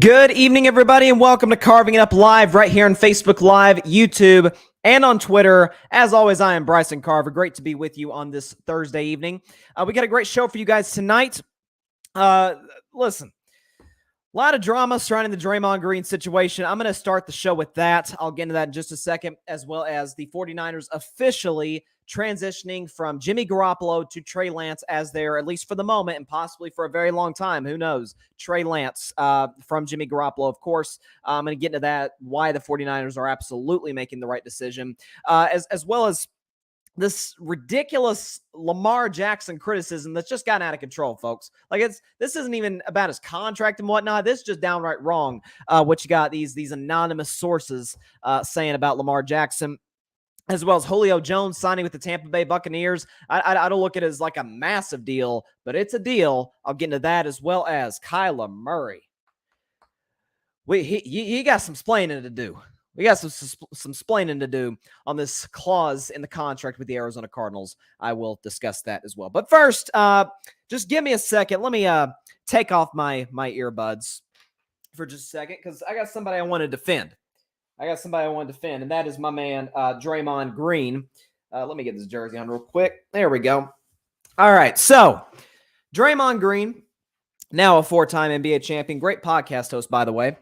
Good evening, everybody, and welcome to Carving It Up Live right here on Facebook Live, YouTube, and on Twitter. As always, I am Bryson Carver. Great to be with you on this Thursday evening. We got a great show for you guys tonight. Listen, a lot of drama surrounding the Draymond Green situation. I'm going to start the show with that. I'll get into that in just a second, as well as the 49ers officially transitioning from Jimmy Garoppolo to Trey Lance as their, at least for the moment, and possibly for a very long time, who knows, Trey Lance from Jimmy Garoppolo, of course. I'm going to get into that, why the 49ers are absolutely making the right decision, as well as this ridiculous Lamar Jackson criticism that's just gotten out of control, folks. Like, this isn't even about his contract and whatnot. This is just downright wrong, what you got these anonymous sources saying about Lamar Jackson, as well as Julio Jones signing with the Tampa Bay Buccaneers. I don't look at it as like a massive deal, but it's a deal. I'll get into that, as well as Kyler Murray. He got some splaining to do. We got some splaining to do on this clause in the contract with the Arizona Cardinals. I will discuss that as well. But first, just give me a second. Let me take off my earbuds for just a second, because I got somebody I want to defend. And that is my man, Draymond Green. Let me get this jersey on real quick. There we go. All right, so Draymond Green, now a four-time NBA champion, great podcast host, by the way,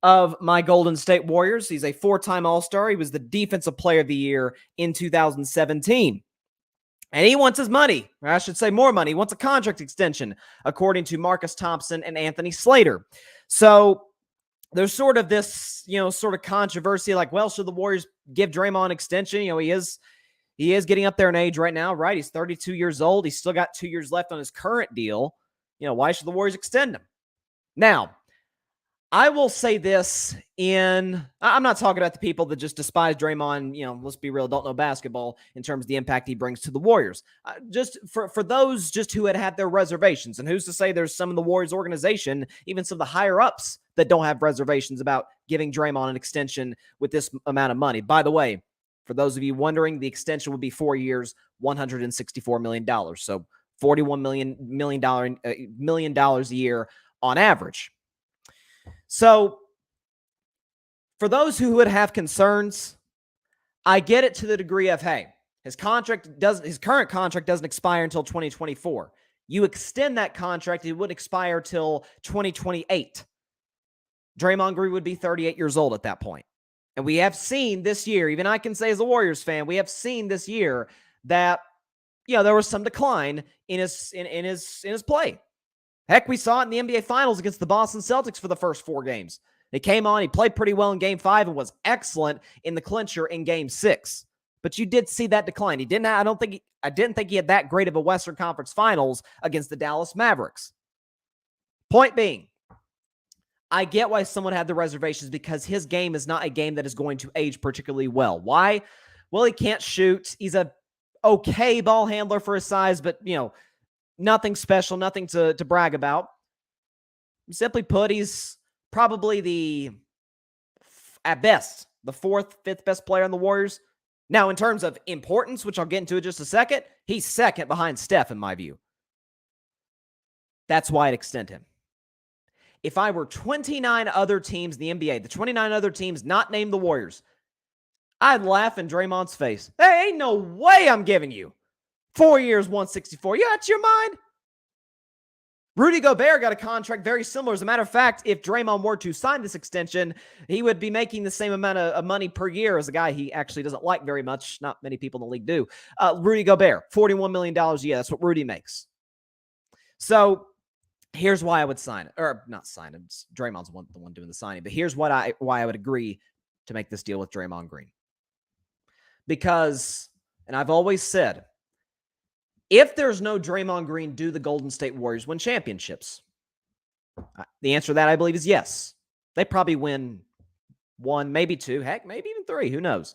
of my Golden State Warriors. He's a four-time All-Star. He was the Defensive Player of the Year in 2017. And he wants his money, or I should say more money. He wants a contract extension, according to Marcus Thompson and Anthony Slater. So there's sort of this, sort of controversy, like, well, should the Warriors give Draymond an extension? He is getting up there in age right now, right? He's 32 years old. He's still got 2 years left on his current deal. Why should the Warriors extend him? Now, I will say this I'm not talking about the people that just despise Draymond, let's be real, don't know basketball in terms of the impact he brings to the Warriors. Just for those just who had their reservations, and who's to say there's some of the Warriors organization, even some of the higher ups, that don't have reservations about giving Draymond an extension with this amount of money. By the way, for those of you wondering, the extension would be 4 years, $164 million. So $41 million a year on average. So for those who would have concerns, I get it to the degree of, hey, his current contract doesn't expire until 2024. You extend that contract, it would expire till 2028. Draymond Green would be 38 years old at that point. And we have seen this year, even I can say as a Warriors fan, we have seen this year that, there was some decline in his play. Heck, we saw it in the NBA Finals against the Boston Celtics for the first 4 games. He came on, he played pretty well in Game 5 and was excellent in the clincher in Game 6. But you did see that decline. I didn't think he had that great of a Western Conference Finals against the Dallas Mavericks. Point being, I get why someone had the reservations, because his game is not a game that is going to age particularly well. Why? Well, he can't shoot. He's a okay ball handler for his size, but, nothing special, nothing to brag about. Simply put, he's probably at best, the 4th, 5th best player on the Warriors. Now, in terms of importance, which I'll get into in just a second, he's second behind Steph, in my view. That's why I'd extend him. If I were 29 other teams in the NBA, the 29 other teams not named the Warriors, I'd laugh in Draymond's face. There ain't no way I'm giving you 4 years, 164. You out your mind? Rudy Gobert got a contract very similar. As a matter of fact, if Draymond were to sign this extension, he would be making the same amount of money per year as a guy he actually doesn't like very much. Not many people in the league do. Rudy Gobert, $41 million a year. That's what Rudy makes. So here's why I would sign it. Or not sign it. Draymond's the one doing the signing. But here's why I would agree to make this deal with Draymond Green. Because, and I've always said, if there's no Draymond Green, do the Golden State Warriors win championships? The answer to that, I believe, is yes. They probably win 1, maybe 2, heck, maybe even 3. Who knows?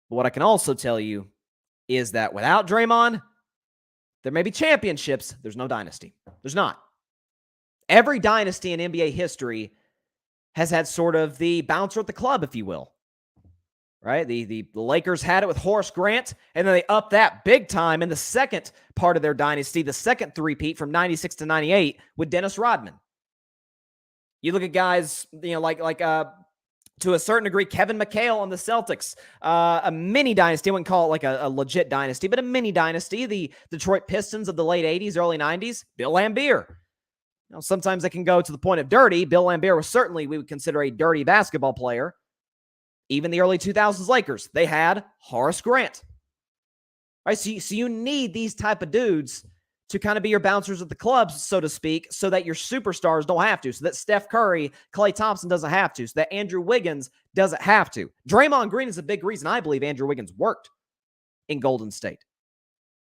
But what I can also tell you is that without Draymond, there may be championships. There's no dynasty. There's not. Every dynasty in NBA history has had sort of the bouncer at the club, if you will. Right? The Lakers had it with Horace Grant, and then they upped that big time in the second part of their dynasty, the second three-peat from 96 to 98 with Dennis Rodman. You look at guys, like to a certain degree, Kevin McHale on the Celtics, a mini dynasty. I wouldn't call it like a legit dynasty, but a mini dynasty. The Detroit Pistons of the late 80s, early 90s, Bill Laimbeer. Sometimes they can go to the point of dirty. Bill Laimbeer was certainly, we would consider, a dirty basketball player. Even the early 2000s Lakers, they had Horace Grant. Right? So you need these type of dudes to kind of be your bouncers at the clubs, so to speak, so that your superstars don't have to, so that Steph Curry, Klay Thompson doesn't have to, so that Andrew Wiggins doesn't have to. Draymond Green is a big reason I believe Andrew Wiggins worked in Golden State.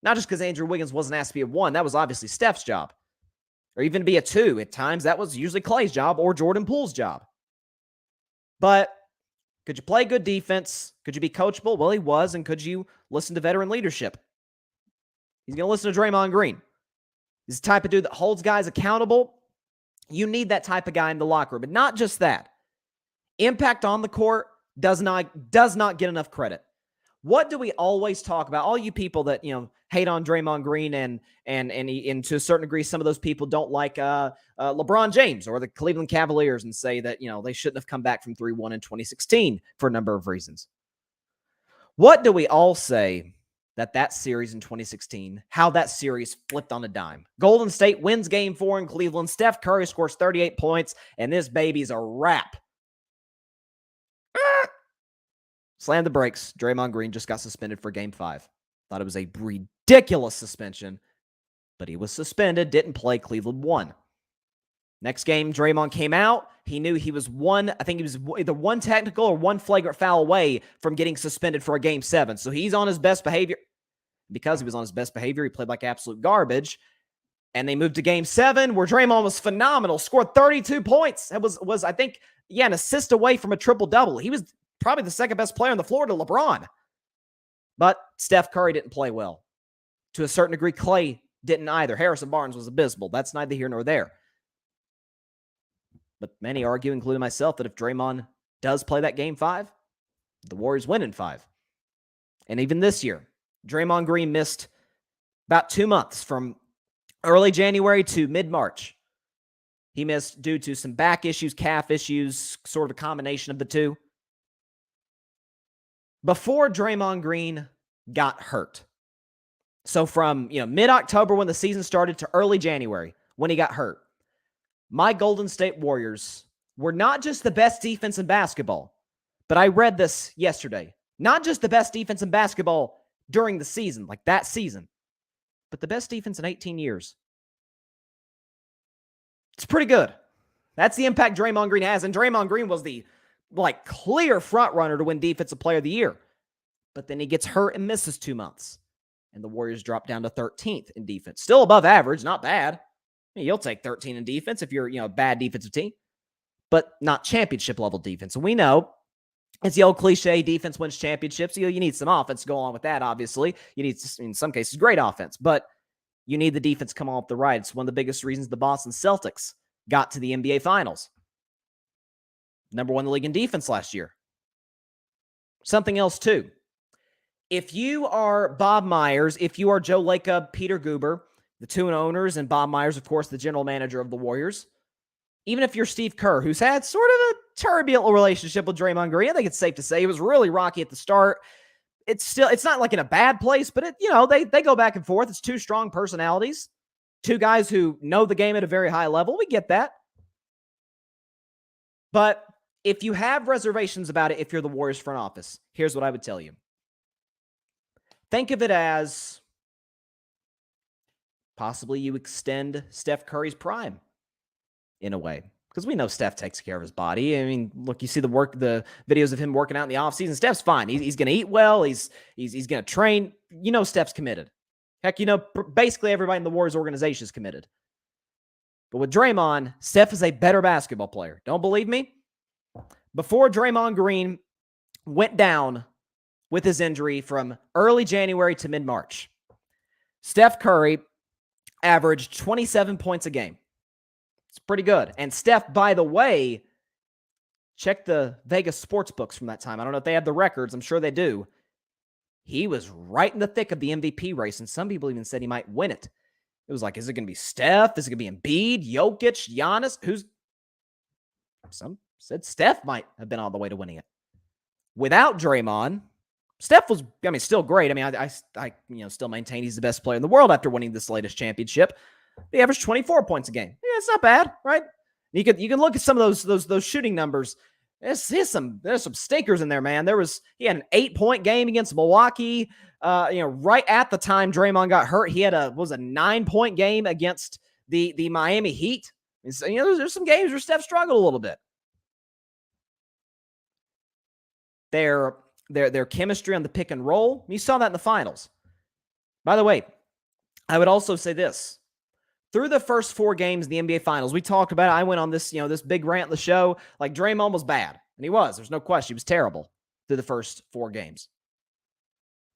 Not just because Andrew Wiggins wasn't asked to be a 1. That was obviously Steph's job. Or even be a 2. At times, that was usually Klay's job or Jordan Poole's job. But could you play good defense? Could you be coachable? Well, he was. And could you listen to veteran leadership? He's going to listen to Draymond Green. He's the type of dude that holds guys accountable. You need that type of guy in the locker room. But not just that. Impact on the court does not get enough credit. What do we always talk about? All you people that, hate on Draymond Green and to a certain degree, some of those people don't like LeBron James or the Cleveland Cavaliers and say that, they shouldn't have come back from 3-1 in 2016 for a number of reasons. What do we all say that series in 2016, how that series flipped on a dime? Golden State wins game 4 in Cleveland. Steph Curry scores 38 points, and this baby's a wrap. Slam the brakes. Draymond Green just got suspended for game 5. Thought it was a ridiculous suspension, but he was suspended, didn't play. Cleveland won. Next game, Draymond came out. He knew he was either one technical or one flagrant foul away from getting suspended for a game 7. So he's on his best behavior. Because he was on his best behavior, he played like absolute garbage. And they moved to game 7, where Draymond was phenomenal, scored 32 points. It was I think, an assist away from a triple-double. He was probably the second best player on the floor to LeBron. But Steph Curry didn't play well. To a certain degree, Klay didn't either. Harrison Barnes was abysmal. That's neither here nor there. But many argue, including myself, that if Draymond does play that game 5, the Warriors win in 5. And even this year, Draymond Green missed about 2 months from early January to mid-March. He missed due to some back issues, calf issues, sort of a combination of the two. Before Draymond Green got hurt, so from mid-October when the season started to early January when he got hurt, my Golden State Warriors were not just the best defense in basketball, but I read this yesterday. Not just the best defense in basketball during the season, like that season, but the best defense in 18 years. It's pretty good. That's the impact Draymond Green has, and Draymond Green was the clear front runner to win Defensive Player of the Year. But then he gets hurt and misses 2 months, and the Warriors drop down to 13th in defense. Still above average, not bad. You'll take 13 in defense if you're a bad defensive team, but not championship level defense. And we know it's the old cliche, defense wins championships. You need some offense to go along with that, obviously. You need, in some cases, great offense, but you need the defense to come off the right. It's one of the biggest reasons the Boston Celtics got to the NBA Finals. Number 1 in the league in defense last year. Something else, too. If you are Bob Myers, if you are Joe Lacob, Peter Guber, the two owners, and Bob Myers, of course, the general manager of the Warriors, even if you're Steve Kerr, who's had sort of a turbulent relationship with Draymond Green, I think it's safe to say it was really rocky at the start. It's not like in a bad place, but they go back and forth. It's two strong personalities, two guys who know the game at a very high level. We get that. But if you have reservations about it, if you're the Warriors front office, here's what I would tell you. Think of it as possibly you extend Steph Curry's prime in a way. Because we know Steph takes care of his body. I mean, look, you see the videos of him working out in the offseason. Steph's fine. He's going to eat well. He's going to train. Steph's committed. Heck, basically everybody in the Warriors organization is committed. But with Draymond, Steph is a better basketball player. Don't believe me? Before Draymond Green went down with his injury from early January to mid-March, Steph Curry averaged 27 points a game. It's pretty good. And Steph, by the way, check the Vegas sports books from that time. I don't know if they have the records. I'm sure they do. He was right in the thick of the MVP race, and some people even said he might win it. It was like, is it going to be Steph? Is it going to be Embiid, Jokic, Giannis? Some said Steph might have been on the way to winning it. Without Draymond, Steph was, still great. I still maintain he's the best player in the world after winning this latest championship. He averaged 24 points a game. Yeah, it's not bad, right? You can look at some of those shooting numbers. There's some stinkers in there, man. He had an 8-point game against Milwaukee. Right at the time Draymond got hurt, he had a 9-point game against the Miami Heat. And so, there's some games where Steph struggled a little bit. Their chemistry on the pick and roll, you saw that in the finals. By the way, I would also say this. Through the first 4 games in the NBA Finals, we talked about it. I went on this, this big rant in the show. Like, Draymond was bad. And he was. There's no question. He was terrible through the first 4 games.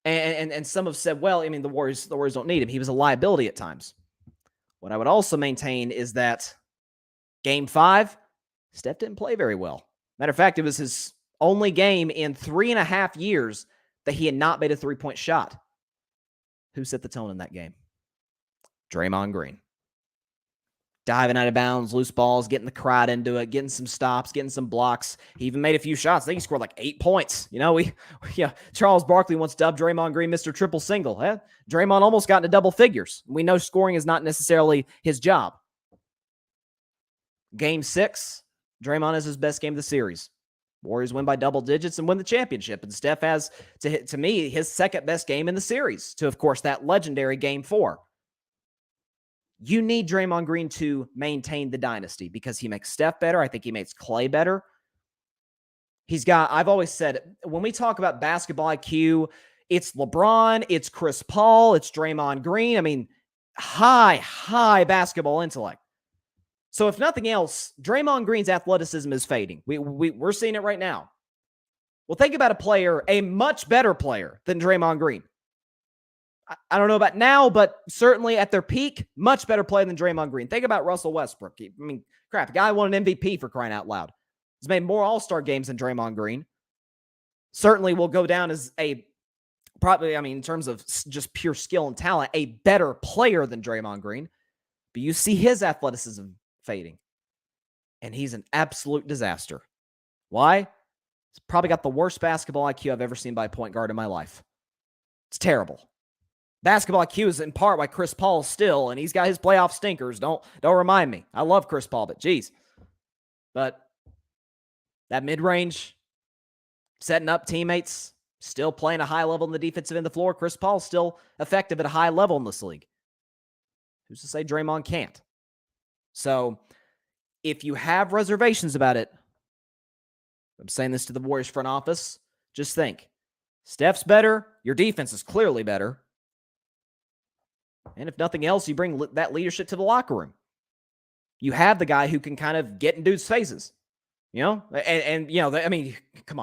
And some have said, well, the Warriors don't need him. He was a liability at times. What I would also maintain is that Game 5, Steph didn't play very well. Matter of fact, it was his only game in 3.5 years that he had not made a 3-point shot. Who set the tone in that game? Draymond Green. Diving out of bounds, loose balls, getting the crowd into it, getting some stops, getting some blocks. He even made a few shots. I think he scored like 8 points. Charles Barkley once dubbed Draymond Green Mr. Triple Single. Draymond almost got into double figures. We know scoring is not necessarily his job. Game 6, Draymond has his best game of the series. Warriors win by double digits and win the championship. And Steph has, to me, his second best game in the series to, of course, that legendary Game 4. You need Draymond Green to maintain the dynasty because he makes Steph better. I think he makes Clay better. I've always said, when we talk about basketball IQ, it's LeBron, it's Chris Paul, it's Draymond Green. High basketball intellect. So if nothing else, Draymond Green's athleticism is fading. We're seeing it right now. Well, think about a much better player than Draymond Green. I don't know about now, but certainly at their peak, much better player than Draymond Green. Think about Russell Westbrook. The guy won an MVP for crying out loud. He's made more All-Star games than Draymond Green. Certainly will go down as in terms of just pure skill and talent, a better player than Draymond Green. But you see his athleticism fading. And he's an absolute disaster. Why? He's probably got the worst basketball IQ I've ever seen by a point guard in my life. It's terrible. Basketball IQ is in part why Chris Paul still, and he's got his playoff stinkers. Don't remind me. I love Chris Paul, but geez. But that mid-range, setting up teammates, still playing a high level in the defensive end of the floor. Chris Paul's still effective at a high level in this league. Who's to say Draymond can't? So if you have reservations about it, I'm saying this to the Warriors front office, just think. Steph's better. Your defense is clearly better. And if nothing else, you bring that leadership to the locker room. You have the guy who can kind of get in dudes' faces. Come on,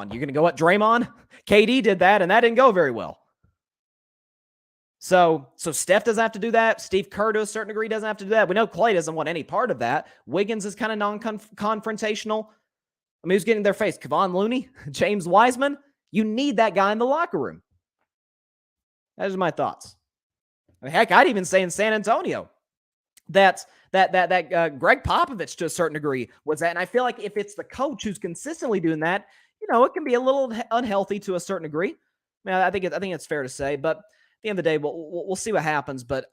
you're going to go at Draymond? KD did that, and that didn't go very well. So Steph doesn't have to do that. Steve Kerr, to a certain degree, doesn't have to do that. We know Clay doesn't want any part of that. Wiggins is kind of non-confrontational. Who's getting in their face? Kevon Looney? James Wiseman? You need that guy in the locker room. Those are my thoughts. Heck, I'd even say in San Antonio that Greg Popovich, to a certain degree, was that. And I feel like if it's the coach who's consistently doing that, it can be a little unhealthy to a certain degree. I think it's fair to say. But at the end of the day, we'll see what happens. But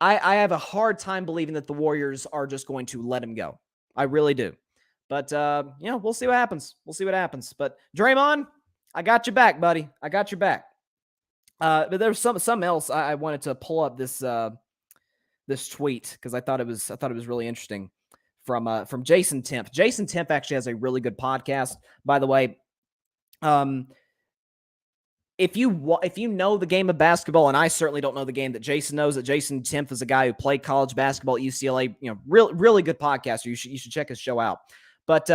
I have a hard time believing that the Warriors are just going to let him go. I really do. But we'll see what happens. But Draymond, I got your back, buddy. I got your back. But there's something else I wanted to pull up this tweet because I thought it was really interesting from Jason Temp. Jason Temp actually has a really good podcast, by the way. If you know the game of basketball, and I certainly don't know the game that Jason knows, that Jason Temp is a guy who played college basketball at UCLA. Really good podcaster. You should check his show out. But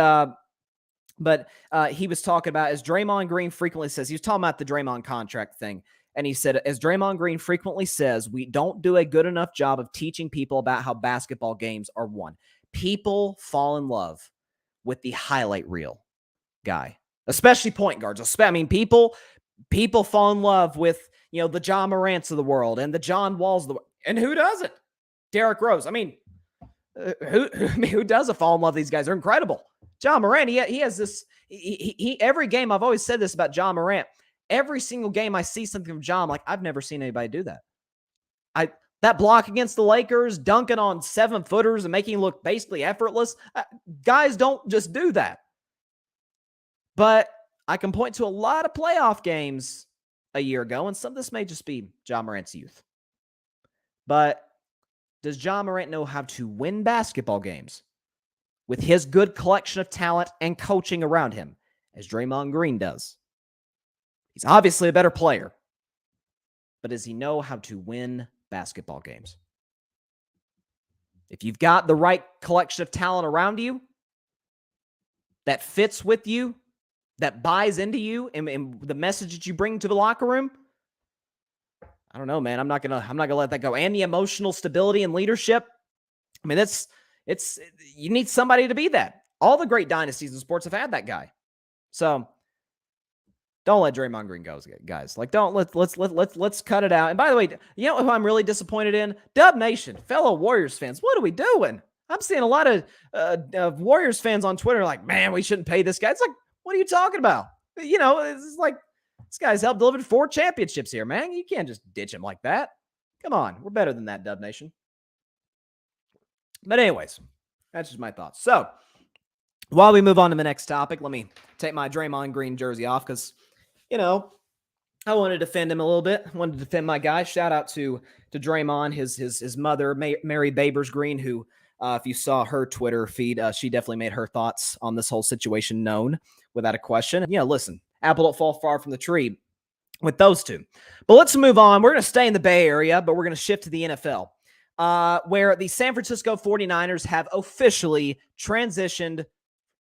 he was talking about, as Draymond Green frequently says, he was talking about the Draymond contract thing. And he said, as Draymond Green frequently says, we don't do a good enough job of teaching people about how basketball games are won. People fall in love with the highlight reel guy, especially point guards. People fall in love with, the John Morants of the world and the John Walls of the world. And who doesn't? Derrick Rose. Who doesn't fall in love with these guys? They're incredible. John Morant, he has this. He every game, I've always said this about John Morant. Every single game I see something from John, like, I've never seen anybody do that. That block against the Lakers, dunking on 7-footers and making it look basically effortless. Guys don't just do that. But I can point to a lot of playoff games a year ago, and some of this may just be John Morant's youth. But does John Morant know how to win basketball games with his good collection of talent and coaching around him, as Draymond Green does? He's obviously a better player, but does he know how to win basketball games? If you've got the right collection of talent around you that fits with you, that buys into you and the message that you bring to the locker room, I don't know, man. I'm not gonna let that go. And the emotional stability and leadership. I mean, you need somebody to be that. All the great dynasties in sports have had that guy. So don't let Draymond Green go, guys. Like, let's cut it out. And by the way, you know who I'm really disappointed in? Dub Nation, fellow Warriors fans. What are we doing? I'm seeing a lot of Warriors fans on Twitter like, man, we shouldn't pay this guy. It's like, what are you talking about? You know, it's like, this guy's helped deliver 4 championships here, man. You can't just ditch him like that. Come on. We're better than that, Dub Nation. But anyways, that's just my thoughts. So while we move on to the next topic, let me take my Draymond Green jersey off because, you know, I want to defend him a little bit. I wanted to defend my guy. Shout out to Draymond, his mother, Mary Babers Green, who, if you saw her Twitter feed, she definitely made her thoughts on this whole situation known without a question. And, listen, apple don't fall far from the tree with those two. But let's move on. We're going to stay in the Bay Area, but we're going to shift to the NFL, where the San Francisco 49ers have officially transitioned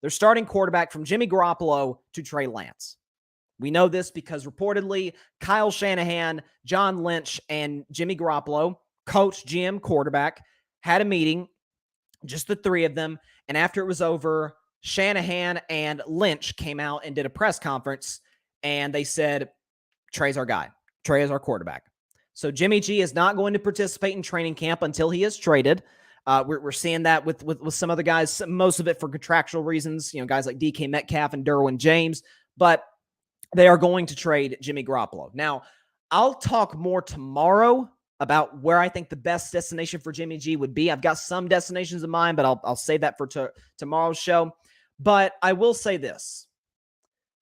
their starting quarterback from Jimmy Garoppolo to Trey Lance. We know this because reportedly Kyle Shanahan, John Lynch, and Jimmy Garoppolo, coach, GM, quarterback, had a meeting, just the three of them. And after it was over, Shanahan and Lynch came out and did a press conference, and they said, Trey's our guy. Trey is our quarterback. So Jimmy G is not going to participate in training camp until he is traded. We're seeing that with some other guys, most of it for contractual reasons, guys like DK Metcalf and Derwin James, but they are going to trade Jimmy Garoppolo. Now, I'll talk more tomorrow about where I think the best destination for Jimmy G would be. I've got some destinations in mind, but I'll save that for tomorrow's show. But I will say this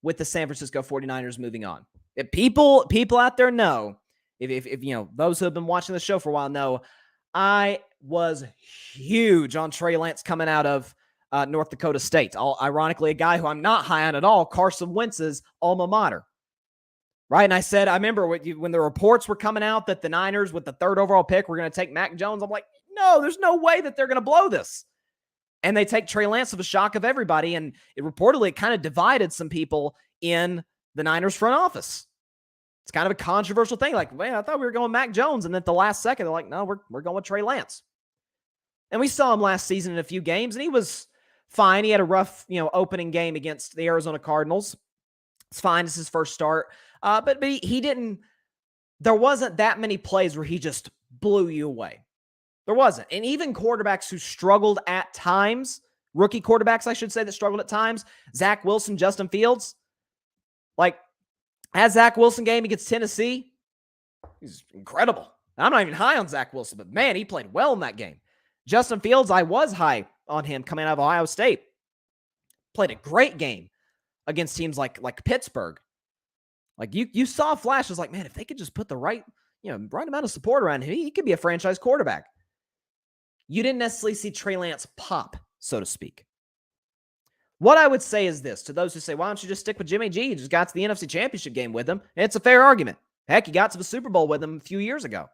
with the San Francisco 49ers moving on. If people out there know, if those who have been watching the show for a while know, I was huge on Trey Lance coming out of North Dakota State. Ironically, a guy who I'm not high on at all, Carson Wentz's alma mater. Right? And I remember when the reports were coming out that the Niners with the 3rd overall pick were going to take Mac Jones. I'm like, no, there's no way that they're going to blow this. And they take Trey Lance to the shock of everybody. And it reportedly kind of divided some people in the Niners front office. It's kind of a controversial thing. Like, man, I thought we were going Mac Jones. And then at the last second, they're like, no, we're going with Trey Lance. And we saw him last season in a few games, and he was fine. He had a rough, opening game against the Arizona Cardinals. It's fine. It's his first start. But he didn't, there wasn't that many plays where he just blew you away. There wasn't. And even quarterbacks who struggled at times, rookie quarterbacks, I should say, that struggled at times, Zach Wilson, Justin Fields, like, as Zach Wilson game against Tennessee, he's incredible. I'm not even high on Zach Wilson, but man, he played well in that game. Justin Fields, I was high on him coming out of Ohio State. Played a great game against teams like Pittsburgh. Like you saw flashes like, man, if they could just put the right amount of support around him, he could be a franchise quarterback. You didn't necessarily see Trey Lance pop, so to speak. What I would say is this to those who say, why don't you just stick with Jimmy G? You just got to the NFC Championship game with him. And it's a fair argument. Heck, you got to the Super Bowl with him a few years ago.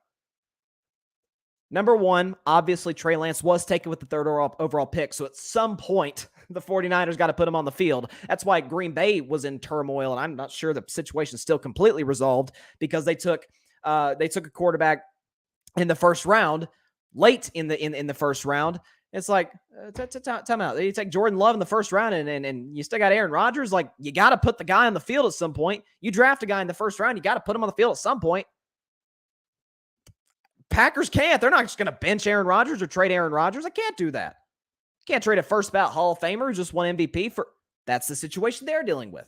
Number one, obviously, Trey Lance was taken with the 3rd overall pick. So at some point, the 49ers got to put him on the field. That's why Green Bay was in turmoil. And I'm not sure the situation's still completely resolved because they took a quarterback in the first round, late in the first round. It's like, time out. You take Jordan Love in the first round and you still got Aaron Rodgers. Like, you got to put the guy on the field at some point. You draft a guy in the first round, you got to put him on the field at some point. Packers can't. They're not just going to bench Aaron Rodgers or trade Aaron Rodgers. I can't do that. Can't trade a first ballot Hall of Famer who just won MVP for. That's the situation they're dealing with.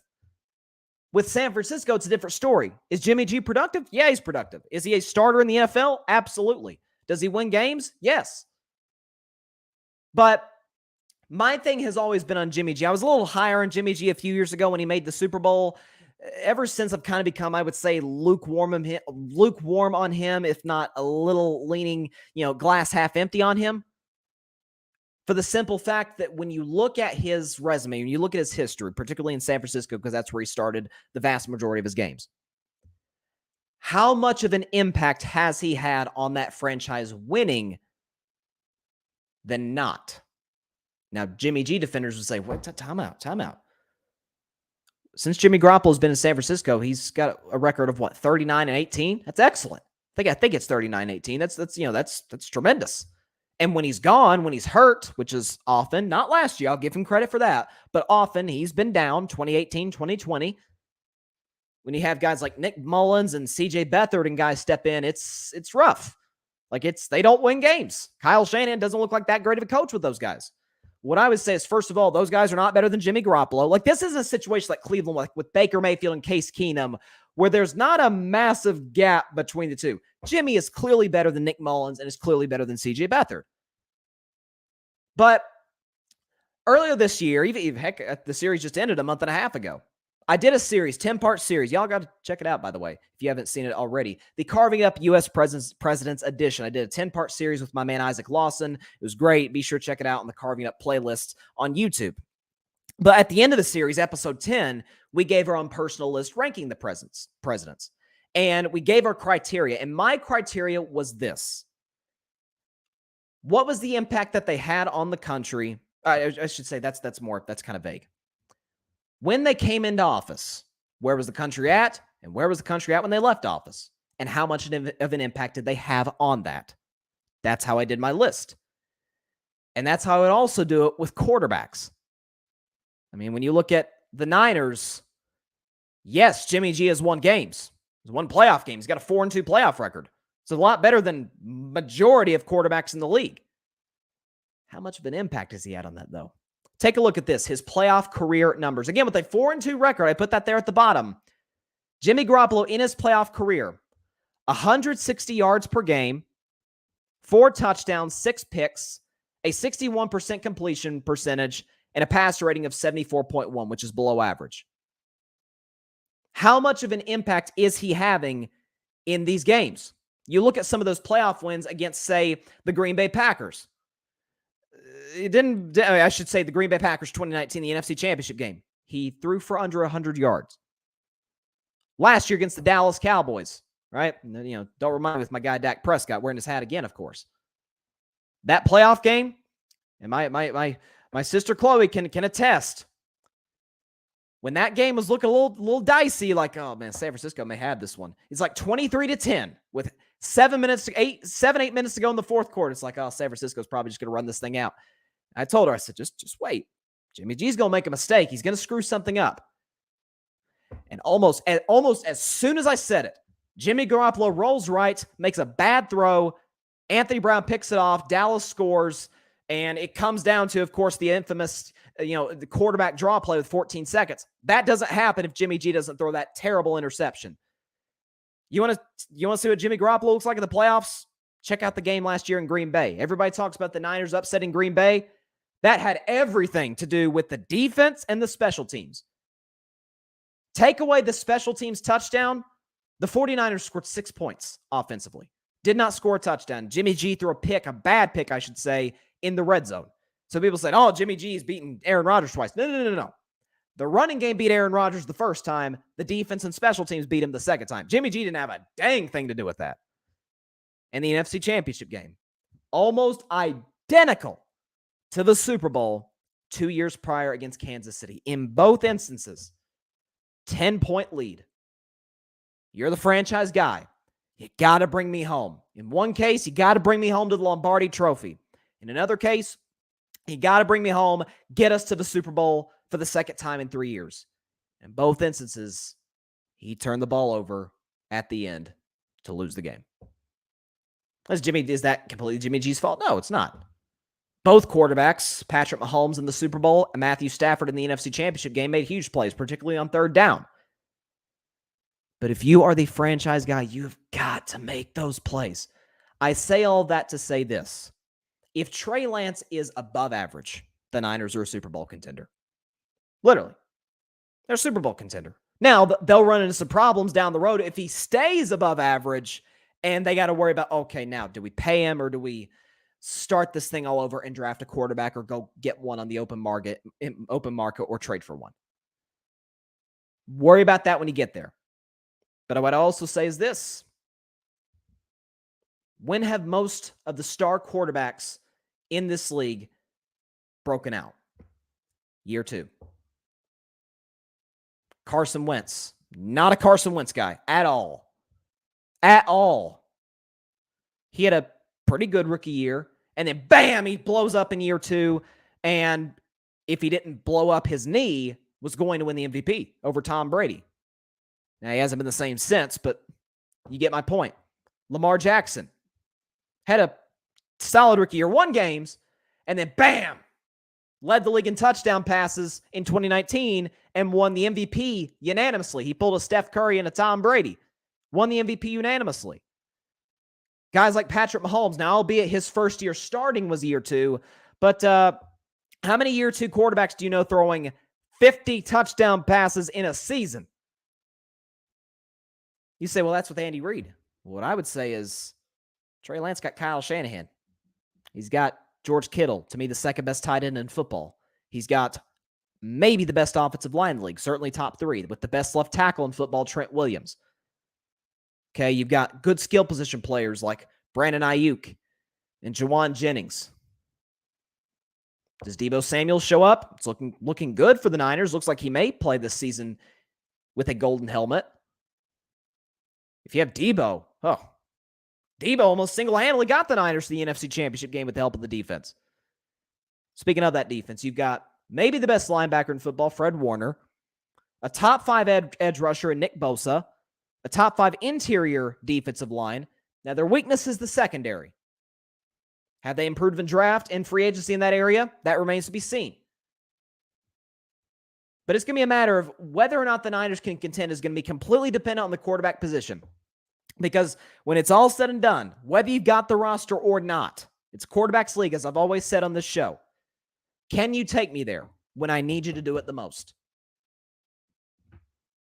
With San Francisco, it's a different story. Is Jimmy G productive? Yeah, he's productive. Is he a starter in the NFL? Absolutely. Does he win games? Yes. But my thing has always been on Jimmy G. I was a little higher on Jimmy G a few years ago when he made the Super Bowl. Ever since, I've kind of become, I would say, lukewarm on him, if not a little leaning, glass half empty on him. For the simple fact that when you look at his resume, when you look at his history, particularly in San Francisco, because that's where he started the vast majority of his games, how much of an impact has he had on that franchise winning than not? Now, Jimmy G defenders would say, what? Time out. Since Jimmy Garoppolo's been in San Francisco, he's got a record of 39-18. That's excellent. I think it's 39-18. That's tremendous. And when he's gone, when he's hurt, which is often, not last year, I'll give him credit for that, but often he's been down 2018, 2020. When you have guys like Nick Mullins and CJ Beathard and guys step in, it's rough. They don't win games. Kyle Shanahan doesn't look like that great of a coach with those guys. What I would say is, first of all, those guys are not better than Jimmy Garoppolo. This isn't a situation like Cleveland with Baker Mayfield and Case Keenum, where there's not a massive gap between the two. Jimmy is clearly better than Nick Mullins and is clearly better than CJ Beathard. But earlier this year, heck, the series just ended a month and a half ago. I did a series, 10-part series. Y'all got to check it out, by the way, if you haven't seen it already. The Carving Up U.S. Presidents Edition. I did a 10-part series with my man Isaac Lawson. It was great. Be sure to check it out on the Carving Up playlist on YouTube. But at the end of the series, episode 10, we gave our own personal list ranking the presidents. And we gave our criteria. And my criteria was this. What was the impact that they had on the country? I should say that's kind of vague. When they came into office, where was the country at? And where was the country at when they left office? And how much of an impact did they have on that? That's how I did my list. And that's how I would also do it with quarterbacks. I mean, when you look at the Niners, yes, Jimmy G has won games. He's won playoff games. He's got a 4-2 playoff record. It's a lot better than majority of quarterbacks in the league. How much of an impact has he had on that, though? Take a look at this, his playoff career numbers. Again, with a 4-2 record, I put that there at the bottom. Jimmy Garoppolo in his playoff career, 160 yards per game, 4 touchdowns, 6 picks, a 61% completion percentage, and a passer rating of 74.1, which is below average. How much of an impact is he having in these games? You look at some of those playoff wins against, say, the Green Bay Packers. I should say the Green Bay Packers 2019, the NFC Championship game. He threw for under 100 yards. Last year against the Dallas Cowboys, right? Don't remind me with my guy Dak Prescott wearing his hat again, of course. That playoff game, and my sister Chloe can attest. When that game was looking a little dicey, like, oh man, San Francisco may have this one. It's like 23-10 with 8 minutes to go in the fourth quarter. It's like, oh, San Francisco's probably just going to run this thing out. I told her, I said, just wait. Jimmy G's going to make a mistake. He's going to screw something up. And almost as soon as I said it, Jimmy Garoppolo rolls right, makes a bad throw. Anthony Brown picks it off. Dallas scores. And it comes down to, of course, the infamous, the quarterback draw play with 14 seconds. That doesn't happen if Jimmy G doesn't throw that terrible interception. You want to see what Jimmy Garoppolo looks like in the playoffs? Check out the game last year in Green Bay. Everybody talks about the Niners upsetting Green Bay. That had everything to do with the defense and the special teams. Take away the special teams touchdown, the 49ers scored 6 points offensively. Did not score a touchdown. Jimmy G threw a bad pick, I should say, in the red zone. So people said, oh, Jimmy G is beating Aaron Rodgers twice. No. The running game beat Aaron Rodgers the first time. The defense and special teams beat him the second time. Jimmy G didn't have a dang thing to do with that. And the NFC Championship game, almost identical to the Super Bowl 2 years prior against Kansas City. In both instances, 10-point lead. You're the franchise guy. You got to bring me home. In one case, you got to bring me home to the Lombardi Trophy. In another case, you got to bring me home, get us to the Super Bowl for the second time in 3 years. In both instances, he turned the ball over at the end to lose the game. Is that completely Jimmy G's fault? No, it's not. Both quarterbacks, Patrick Mahomes in the Super Bowl and Matthew Stafford in the NFC Championship game, made huge plays, particularly on third down. But if you are the franchise guy, you've got to make those plays. I say all that to say this. If Trey Lance is above average, the Niners are a Super Bowl contender. Literally. They're a Super Bowl contender. Now, they'll run into some problems down the road if he stays above average, and they got to worry about, okay, now, do we pay him or do we start this thing all over and draft a quarterback or go get one on the open market or trade for one? Worry about that when you get there. But what I also say is this. When have most of the star quarterbacks in this league broken out? Year 2. Carson Wentz. Not a Carson Wentz guy at all. At all. He had a pretty good rookie year, and then bam, he blows up in year 2, and if he didn't blow up his knee, was going to win the MVP over Tom Brady. Now, he hasn't been the same since, but you get my point. Lamar Jackson had a solid rookie year, won games, and then bam, led the league in touchdown passes in 2019 and won the MVP unanimously. He pulled a Steph Curry and a Tom Brady, won the MVP unanimously. Guys like Patrick Mahomes, now albeit his first year starting was year 2, but how many year 2 quarterbacks do you know throwing 50 touchdown passes in a season? You say, well, that's with Andy Reid. What I would say is Trey Lance got Kyle Shanahan. He's got George Kittle, to me, the second best tight end in football. He's got maybe the best offensive line in the league, certainly top 3, with the best left tackle in football, Trent Williams. Okay, you've got good skill position players like Brandon Ayuk and Jawan Jennings. Does Deebo Samuel show up? It's looking good for the Niners. Looks like he may play this season with a golden helmet. If you have Deebo, Deebo almost single-handedly got the Niners to the NFC Championship game with the help of the defense. Speaking of that defense, you've got maybe the best linebacker in football, Fred Warner, a top 5 edge rusher in Nick Bosa, a top 5 interior defensive line. Now, their weakness is the secondary. Have they improved in draft and free agency in that area? That remains to be seen. But it's going to be a matter of whether or not the Niners can contend is going to be completely dependent on the quarterback position. Because when it's all said and done, whether you've got the roster or not, it's quarterback's league, as I've always said on this show. Can you take me there when I need you to do it the most?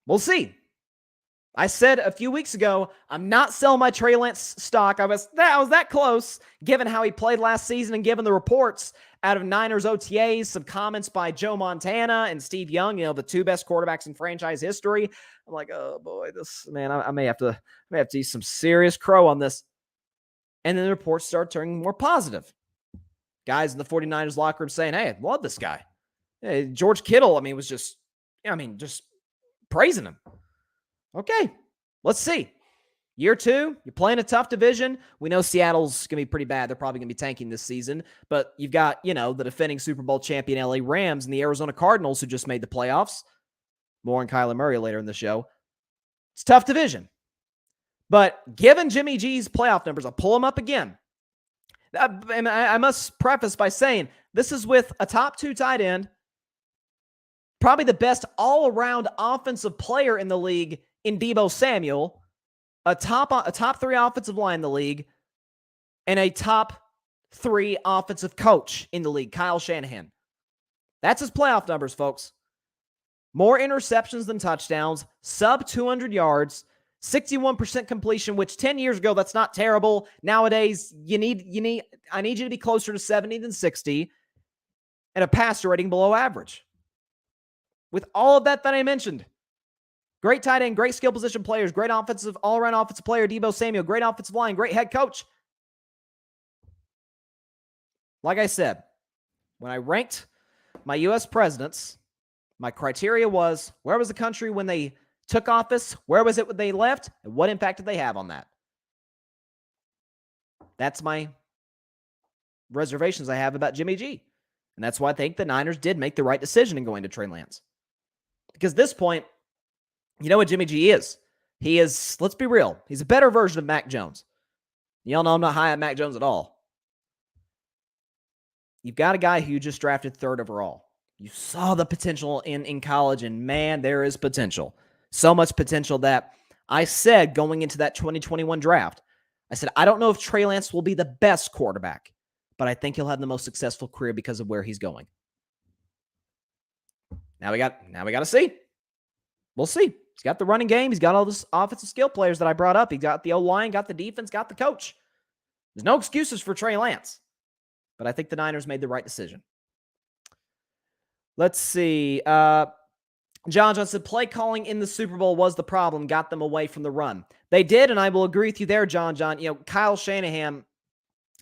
We'll see. I said a few weeks ago, I'm not selling my Trey Lance stock. I was that close, given how he played last season and given the reports out of Niners OTAs, some comments by Joe Montana and Steve Young, the 2 best quarterbacks in franchise history. I'm like, oh boy, I may have to eat some serious crow on this. And then the reports start turning more positive. Guys in the 49ers locker room saying, hey, I love this guy. Hey, George Kittle, was just praising him. Okay, let's see. Year 2, you're playing a tough division. We know Seattle's going to be pretty bad. They're probably going to be tanking this season. But you've got, the defending Super Bowl champion LA Rams and the Arizona Cardinals who just made the playoffs. More on Kyler Murray later in the show. It's a tough division. But given Jimmy G's playoff numbers, I'll pull them up again. I must preface by saying this is with a top 2 tight end, probably the best all-around offensive player in the league in Deebo Samuel, a top 3 offensive line in the league, and a top 3 offensive coach in the league, Kyle Shanahan. That's his playoff numbers, folks. More interceptions than touchdowns, sub 200 yards, 61% completion, which 10 years ago, that's not terrible. Nowadays, I need you to be closer to 70 than 60, and a passer rating below average. With all of that I mentioned, great tight end, great skill position players, great all-around offensive player, Deebo Samuel, great offensive line, great head coach. Like I said, when I ranked my U.S. presidents, my criteria was, where was the country when they took office? Where was it when they left? And what impact did they have on that? That's my reservations I have about Jimmy G. And that's why I think the Niners did make the right decision in going to Trey Lance. Because at this point, you know what Jimmy G is? He is, let's be real, he's a better version of Mac Jones. Y'all know I'm not high on Mac Jones at all. You've got a guy who you just drafted 3rd overall. You saw the potential in college, and man, there is potential. So much potential that I said going into that 2021 draft, I said, I don't know if Trey Lance will be the best quarterback, but I think he'll have the most successful career because of where he's going. Now we got to see. We'll see. He's got the running game. He's got all those offensive skill players that I brought up. He got the O-line, got the defense, got the coach. There's no excuses for Trey Lance, but I think the Niners made the right decision. Let's see. John Johnson said, play calling in the Super Bowl was the problem, got them away from the run. They did, and I will agree with you there, John. Kyle Shanahan,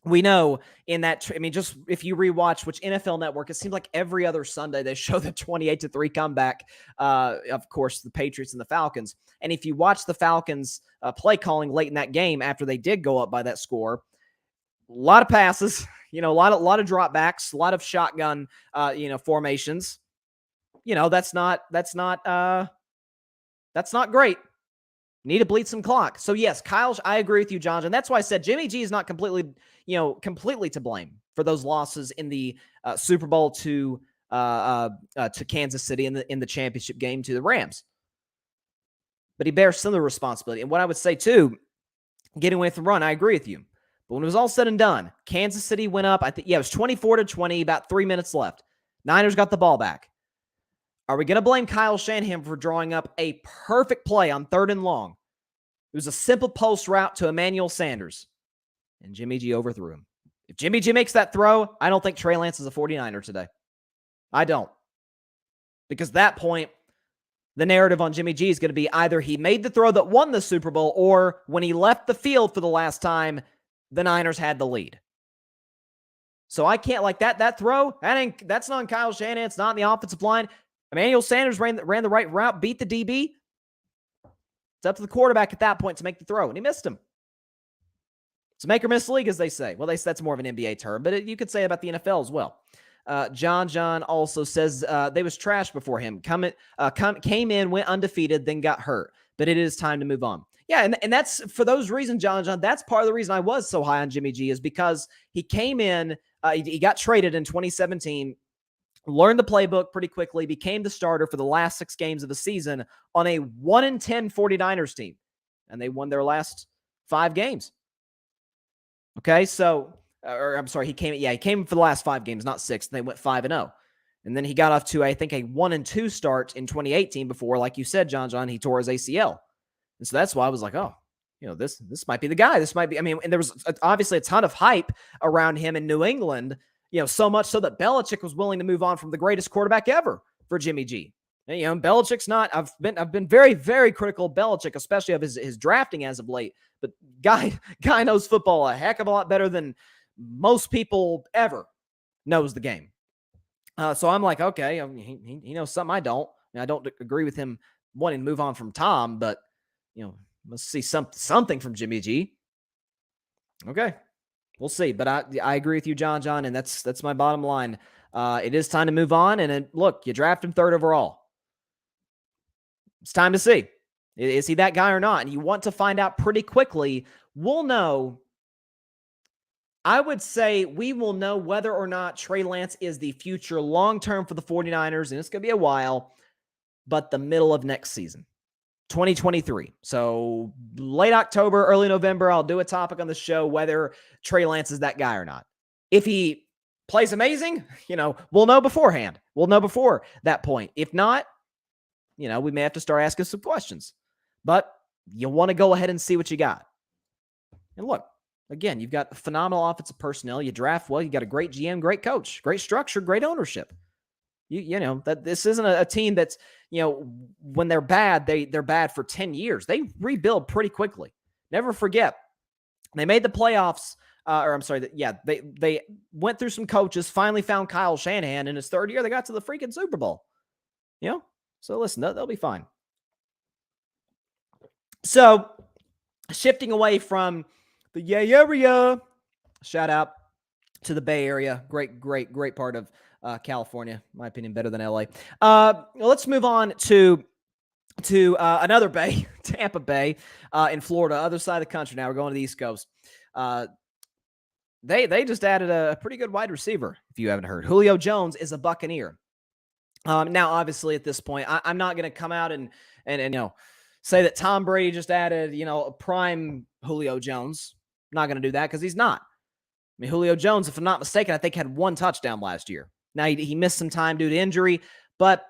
we know in that, just if you rewatch which NFL Network, it seems like every other Sunday they show the 28-3 comeback, of course, the Patriots and the Falcons. And if you watch the Falcons play calling late in that game after they did go up by that score, a lot of passes, a lot of dropbacks, a lot of shotgun, formations. That's not great. Need to bleed some clock. So yes, Kyle, I agree with you, John. And that's why I said Jimmy G is not completely to blame for those losses in the Super Bowl to Kansas City in the championship game to the Rams. But he bears some of the responsibility. And what I would say too, getting away from the run, I agree with you. But when it was all said and done, Kansas City went up. I think, it was 24-20, about 3 minutes left. Niners got the ball back. Are we going to blame Kyle Shanahan for drawing up a perfect play on 3rd and long? It was a simple post route to Emmanuel Sanders, and Jimmy G overthrew him. If Jimmy G makes that throw, I don't think Trey Lance is a 49er today. I don't. Because at that point, the narrative on Jimmy G is going to be either he made the throw that won the Super Bowl, or when he left the field for the last time, the Niners had the lead. So I can't like that throw. That's not on Kyle Shanahan. It's not in the offensive line. Emmanuel Sanders ran the right route, beat the DB. It's up to the quarterback at that point to make the throw, and he missed him. It's a make or miss league, as they say. Well, that's more of an NBA term, but you could say about the NFL as well. John also says they was trash before him. Came in, went undefeated, then got hurt. But it is time to move on. Yeah, and that's for those reasons, John. That's part of the reason I was so high on Jimmy G is because he came in, he got traded in 2017, learned the playbook pretty quickly, became the starter for the last 6 games of the season on a 1-10 49ers team. And they won their last 5 games. Okay, so, he came for the last 5 games, not 6. And they went 5-0. And then he got off to, I think, a 1-2 start in 2018 before, like you said, John, he tore his ACL. And so that's why I was like, oh, this might be the guy. This might be, and there was obviously a ton of hype around him in New England, so much so that Belichick was willing to move on from the greatest quarterback ever for Jimmy G. And, Belichick's not, I've been very, very critical of Belichick, especially of his drafting as of late. But guy knows football a heck of a lot better than most people ever knows the game. So I'm like, okay, he knows something I don't. I don't agree with him wanting to move on from Tom, but must see something from Jimmy G. Okay, we'll see. But I agree with you, John, and that's my bottom line. It is time to move on. And look, you draft him 3rd overall. It's time to see. Is he that guy or not? And you want to find out pretty quickly. We'll know. I would say we will know whether or not Trey Lance is the future long-term for the 49ers, and it's going to be a while, but the middle of next season, 2023. So late October, early November, I'll do a topic on the show whether Trey Lance is that guy or not. If he plays amazing, we'll know beforehand. We'll know before that point. If not, we may have to start asking some questions. But you want to go ahead and see what you got. And look, again, you've got phenomenal offensive personnel. You draft well. You got a great GM, great coach, great structure, great ownership. You know that this isn't a team that's, when they're bad, they're bad for 10 years. They rebuild pretty quickly. Never forget, they made the playoffs. They went through some coaches, finally found Kyle Shanahan in his 3rd year. They got to the freaking Super Bowl. So listen, they'll be fine. So shifting away from the area, shout out to the Bay Area. Great part of California. In my opinion, better than LA. Let's move on to another bay, Tampa Bay, in Florida, other side of the country. Now we're going to the East Coast. They just added a pretty good wide receiver, if you haven't heard. Julio Jones is a Buccaneer. Now, obviously, at this point, I'm not going to come out and say that Tom Brady just added, a prime Julio Jones. I'm not going to do that because he's not. I mean, Julio Jones, if I'm not mistaken, I think had 1 touchdown last year. Now, he missed some time due to injury, but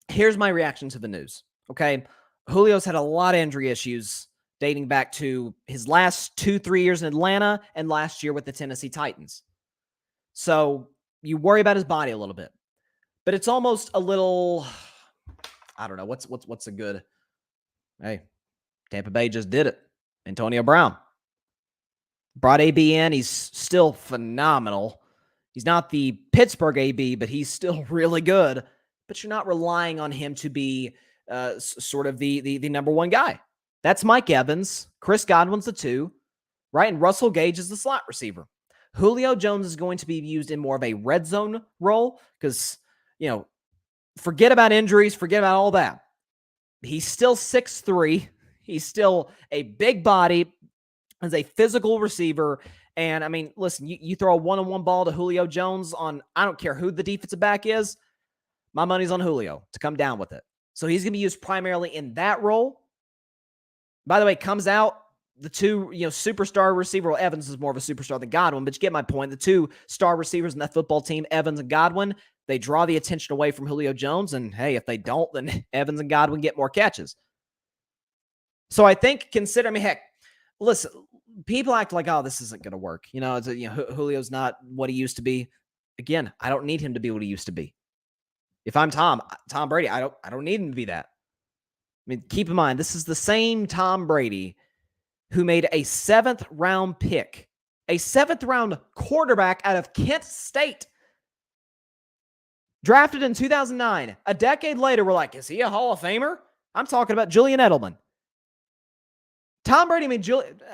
here's my reaction to the news, okay? Julio's had a lot of injury issues dating back to his last 2-3 years in Atlanta and last year with the Tennessee Titans. So you worry about his body a little bit. But it's almost a little, I don't know, what's a good, hey, Tampa Bay just did it. Antonio Brown. Brought AB in. He's still phenomenal. He's not the Pittsburgh AB, but he's still really good. But you're not relying on him to be sort of the number one guy. That's Mike Evans. Chris Godwin's the 2, right? And Russell Gage is the slot receiver. Julio Jones is going to be used in more of a red zone role because, forget about injuries, forget about all that. He's still 6'3". He's still a big body as a physical receiver. And, I mean, listen, you throw a one-on-one ball to Julio Jones on, I don't care who the defensive back is, my money's on Julio to come down with it. So he's going to be used primarily in that role. By the way, comes out, the 2, superstar receiver, well, Evans is more of a superstar than Godwin, but you get my point. The 2 star receivers in that football team, Evans and Godwin, they draw the attention away from Julio Jones. And, hey, if they don't, then Evans and Godwin get more catches. So I think, heck, listen, people act like, oh, this isn't going to work. Julio's not what he used to be. Again, I don't need him to be what he used to be. If I'm Tom Brady, I don't need him to be that. I mean, keep in mind, this is the same Tom Brady who made a 7th round pick, a 7th round quarterback out of Kent State, drafted in 2009. A decade later, we're like, is he a Hall of Famer? I'm talking about Julian Edelman. Tom Brady,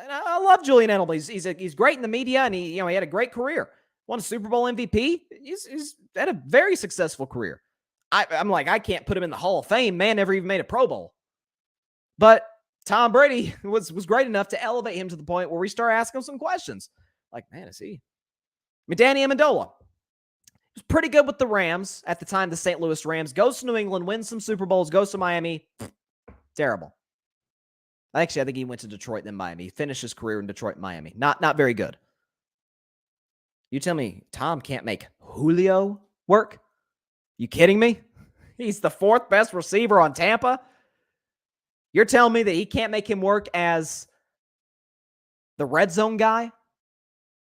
I love Julian Edelman. He's great in the media, and he had a great career. Won a Super Bowl MVP. He's had a very successful career. I'm like, I can't put him in the Hall of Fame. Man, never even made a Pro Bowl. But Tom Brady was great enough to elevate him to the point where we start asking him some questions. Like, man, is he? I mean, Danny Amendola was pretty good with the Rams at the time, the St. Louis Rams. Goes to New England, wins some Super Bowls, goes to Miami. Terrible. Actually, I think he went to Detroit, then Miami. He finished his career in Detroit, Miami. Not very good. You tell me Tom can't make Julio work? You kidding me? He's the 4th best receiver on Tampa. You're telling me that he can't make him work as the red zone guy?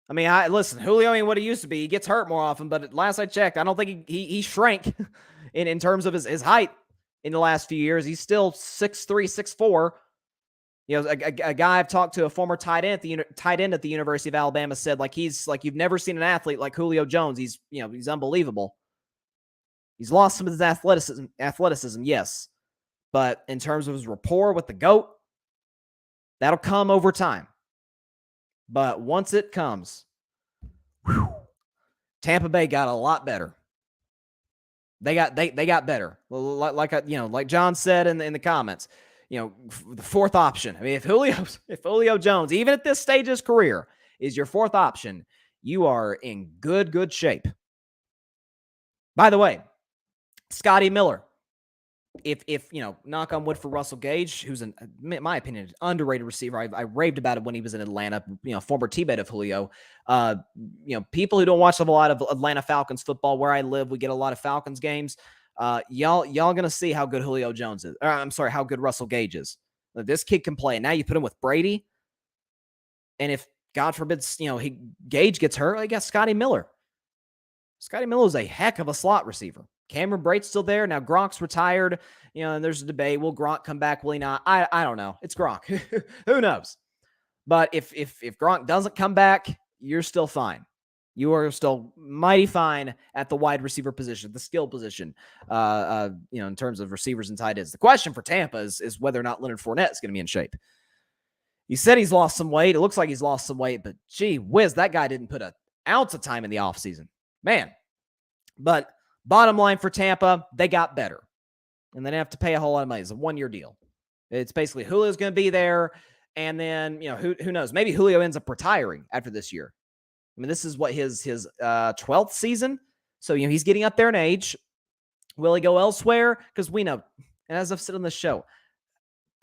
I mean, listen, Julio ain't what he used to be. He gets hurt more often, but last I checked, I don't think he shrank in terms of his height in the last few years. He's still 6'3", 6'4". A guy I've talked to, a former tight end at the University of Alabama, said he's like, you've never seen an athlete like Julio Jones. He's unbelievable. He's lost some of his athleticism, yes. But in terms of his rapport with the GOAT, that'll come over time. But once it comes, Tampa Bay got a lot better. They got better. Like John said in the comments, the 4th option. I mean, if Julio Jones, even at this stage of his career, is your 4th option, you are in good shape. By the way, Scotty Miller, if knock on wood for Russell Gage, who's in my opinion, an underrated receiver. I raved about it when he was in Atlanta, former teammate of Julio. People who don't watch a lot of Atlanta Falcons football, where I live, we get a lot of Falcons games. Y'all gonna see how good Julio Jones is. How good Russell Gage is. This kid can play. Now you put him with Brady, and if God forbid, Gage gets hurt, I got Scotty Miller. Scotty Miller is a heck of a slot receiver. Cameron Brate's still there. Now Gronk's retired. And there's a debate. Will Gronk come back? Will he not? I don't know. It's Gronk. Who knows? But if Gronk doesn't come back, you're still fine. You are still mighty fine at the wide receiver position, the skill position, in terms of receivers and tight ends. The question for Tampa is whether or not Leonard Fournette is going to be in shape. He said he's lost some weight. It looks like he's lost some weight, but gee whiz, that guy didn't put an ounce of time in the offseason. Man. But bottom line for Tampa, they got better. And they didn't have to pay a whole lot of money. It's a 1-year deal. It's basically Julio's going to be there, And then, who knows? Maybe Julio ends up retiring after this year. I mean, this is what his 12th season. So, he's getting up there in age. Will he go elsewhere? Because we know, and as I've said on the show,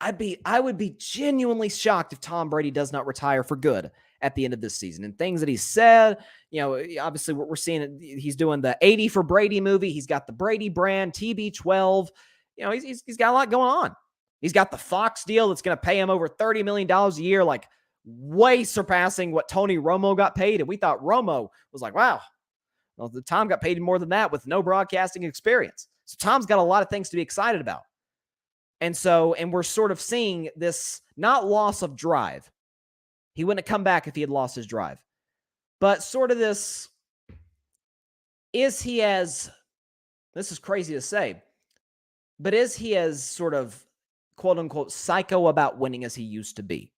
I would be genuinely shocked if Tom Brady does not retire for good at the end of this season. And things that he said, obviously what we're seeing, he's doing the 80 for Brady movie. He's got the Brady brand, TB12. He's got a lot going on. He's got the Fox deal that's going to pay him over $30 million a year, like way surpassing what Tony Romo got paid. And we thought Romo was like, wow, well, Tom got paid more than that with no broadcasting experience. So Tom's got a lot of things to be excited about. And we're sort of seeing this not loss of drive. He wouldn't have come back if he had lost his drive. But sort of this is crazy to say, but is he as sort of quote unquote psycho about winning as he used to be?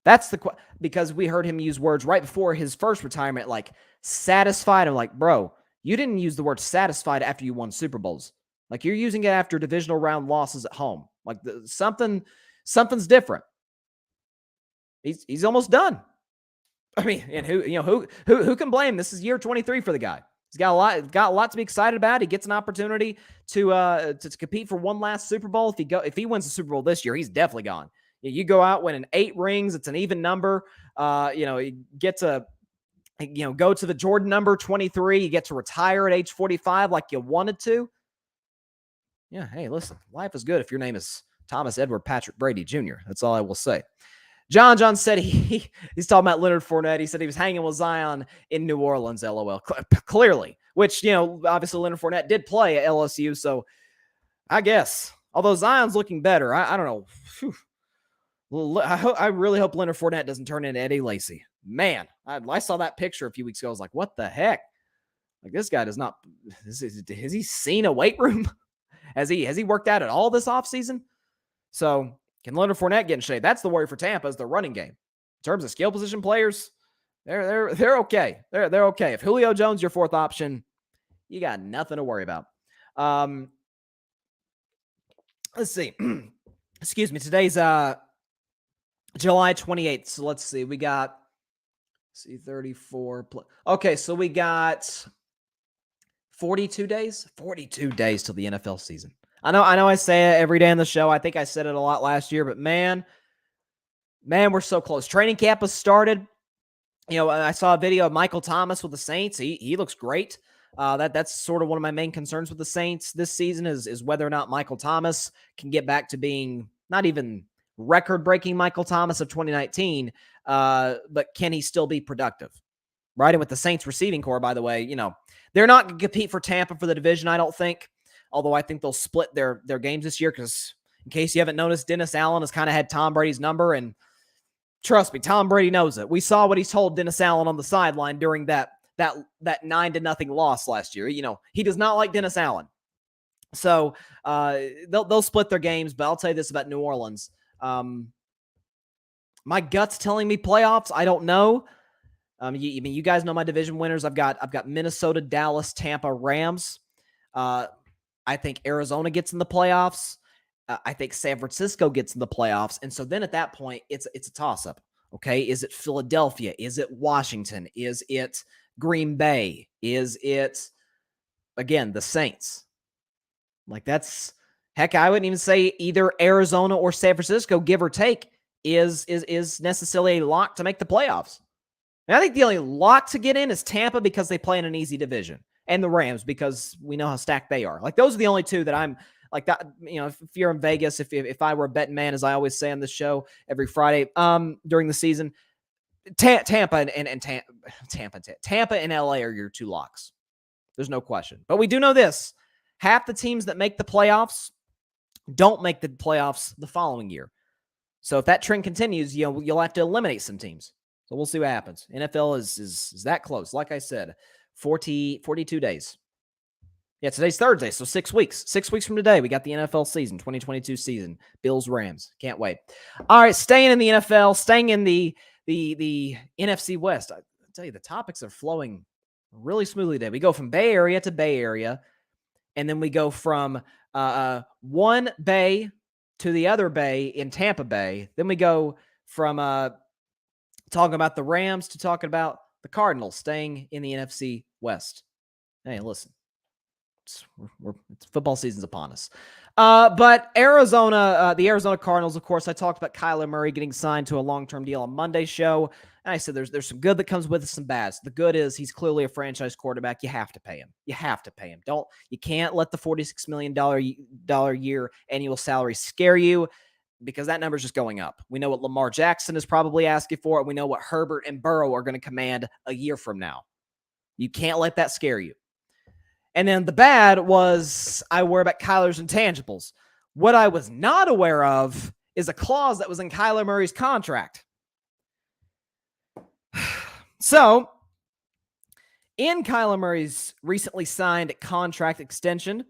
That's because we heard him use words right before his first retirement, like satisfied. I'm like, bro, you didn't use the word satisfied after you won Super Bowls. Like you're using it after divisional round losses at home. Like something's different. He's almost done. I mean, and who can blame? This is year 23 for the guy. He's got a lot to be excited about. He gets an opportunity to compete for one last Super Bowl. If he wins the Super Bowl this year, he's definitely gone. You go out winning 8 rings. It's an even number. You get to go to the Jordan number 23. You get to retire at age 45 like you wanted to. Yeah, hey, listen, life is good if your name is Thomas Edward Patrick Brady Jr. That's all I will say. John said he's talking about Leonard Fournette. He said he was hanging with Zion in New Orleans, LOL. Clearly, which, obviously Leonard Fournette did play at LSU, so I guess. Although Zion's looking better, I don't know. Whew. I really hope Leonard Fournette doesn't turn into Eddie Lacy. Man, I saw that picture a few weeks ago. I was like, what the heck? Like, this guy does not – has he seen a weight room? Has he worked out at all this offseason? So can Leonard Fournette get in shape? That's the worry for Tampa is the running game. In terms of skill position players, they're okay. They're okay. If Julio Jones your fourth option, you got nothing to worry about. Let's see. Excuse me. Today's July 28th. So let's see. We got 34. Okay, so we got 42 days? 42 days till the NFL season. I know I say it every day on the show. I think I said it a lot last year, but man, we're so close. Training camp has started. I saw a video of Michael Thomas with the Saints. He looks great. That's sort of one of my main concerns with the Saints this season is whether or not Michael Thomas can get back to being not even record-breaking Michael Thomas of 2019, but can he still be productive? Right? And with the Saints receiving core, by the way, they're not going to compete for Tampa for the division, I don't think. Although I think they'll split their games this year because, in case you haven't noticed, Dennis Allen has kind of had Tom Brady's number. And trust me, Tom Brady knows it. We saw what he told Dennis Allen on the sideline during that 9-0 loss last year. He does not like Dennis Allen. So they'll split their games. But I'll tell you this about New Orleans. My gut's telling me playoffs. I don't know. You guys know my division winners. I've got Minnesota, Dallas, Tampa, Rams. I think Arizona gets in the playoffs. I think San Francisco gets in the playoffs. And so then at that point, it's a toss-up. Okay, is it Philadelphia? Is it Washington? Is it Green Bay? Is it, again, the Saints? Like heck, I wouldn't even say either Arizona or San Francisco, give or take, is necessarily a lock to make the playoffs. And I think the only lock to get in is Tampa because they play in an easy division. And the Rams, because we know how stacked they are. Like, those are the only two that I'm like that. If you're in Vegas, if I were a betting man, as I always say on this show every Friday, during the season, Tampa and LA are your two locks. There's no question. But we do know this: half the teams that make the playoffs don't make the playoffs the following year. So if that trend continues, you'll have to eliminate some teams. So we'll see what happens. NFL is that close. Like I said. 42 days. Yeah, today's Thursday, so 6 weeks. 6 weeks from today, we got the NFL season, 2022 season. Bills, Rams. Can't wait. All right, staying in the NFL, staying in the NFC West. I tell you, the topics are flowing really smoothly today. We go from Bay Area to Bay Area, and then we go from one Bay to the other bay in Tampa Bay. Then we go from talking about the Rams to talking about the Cardinals staying in the NFC West. Hey, listen, football season's upon us. But Arizona, the Arizona Cardinals, of course, I talked about Kyler Murray getting signed to a long-term deal on Monday's show. And I said there's some good that comes with it, some bad. So the good is he's clearly a franchise quarterback. You have to pay him. You can't let the $46 million year annual salary scare you, because that number is just going up. We know what Lamar Jackson is probably asking for. We know what Herbert and Burrow are going to command a year from now. You can't let that scare you. And then the bad was I worry about Kyler's intangibles. What I was not aware of is a clause that was in Kyler Murray's contract. So, in Kyler Murray's recently signed contract extension,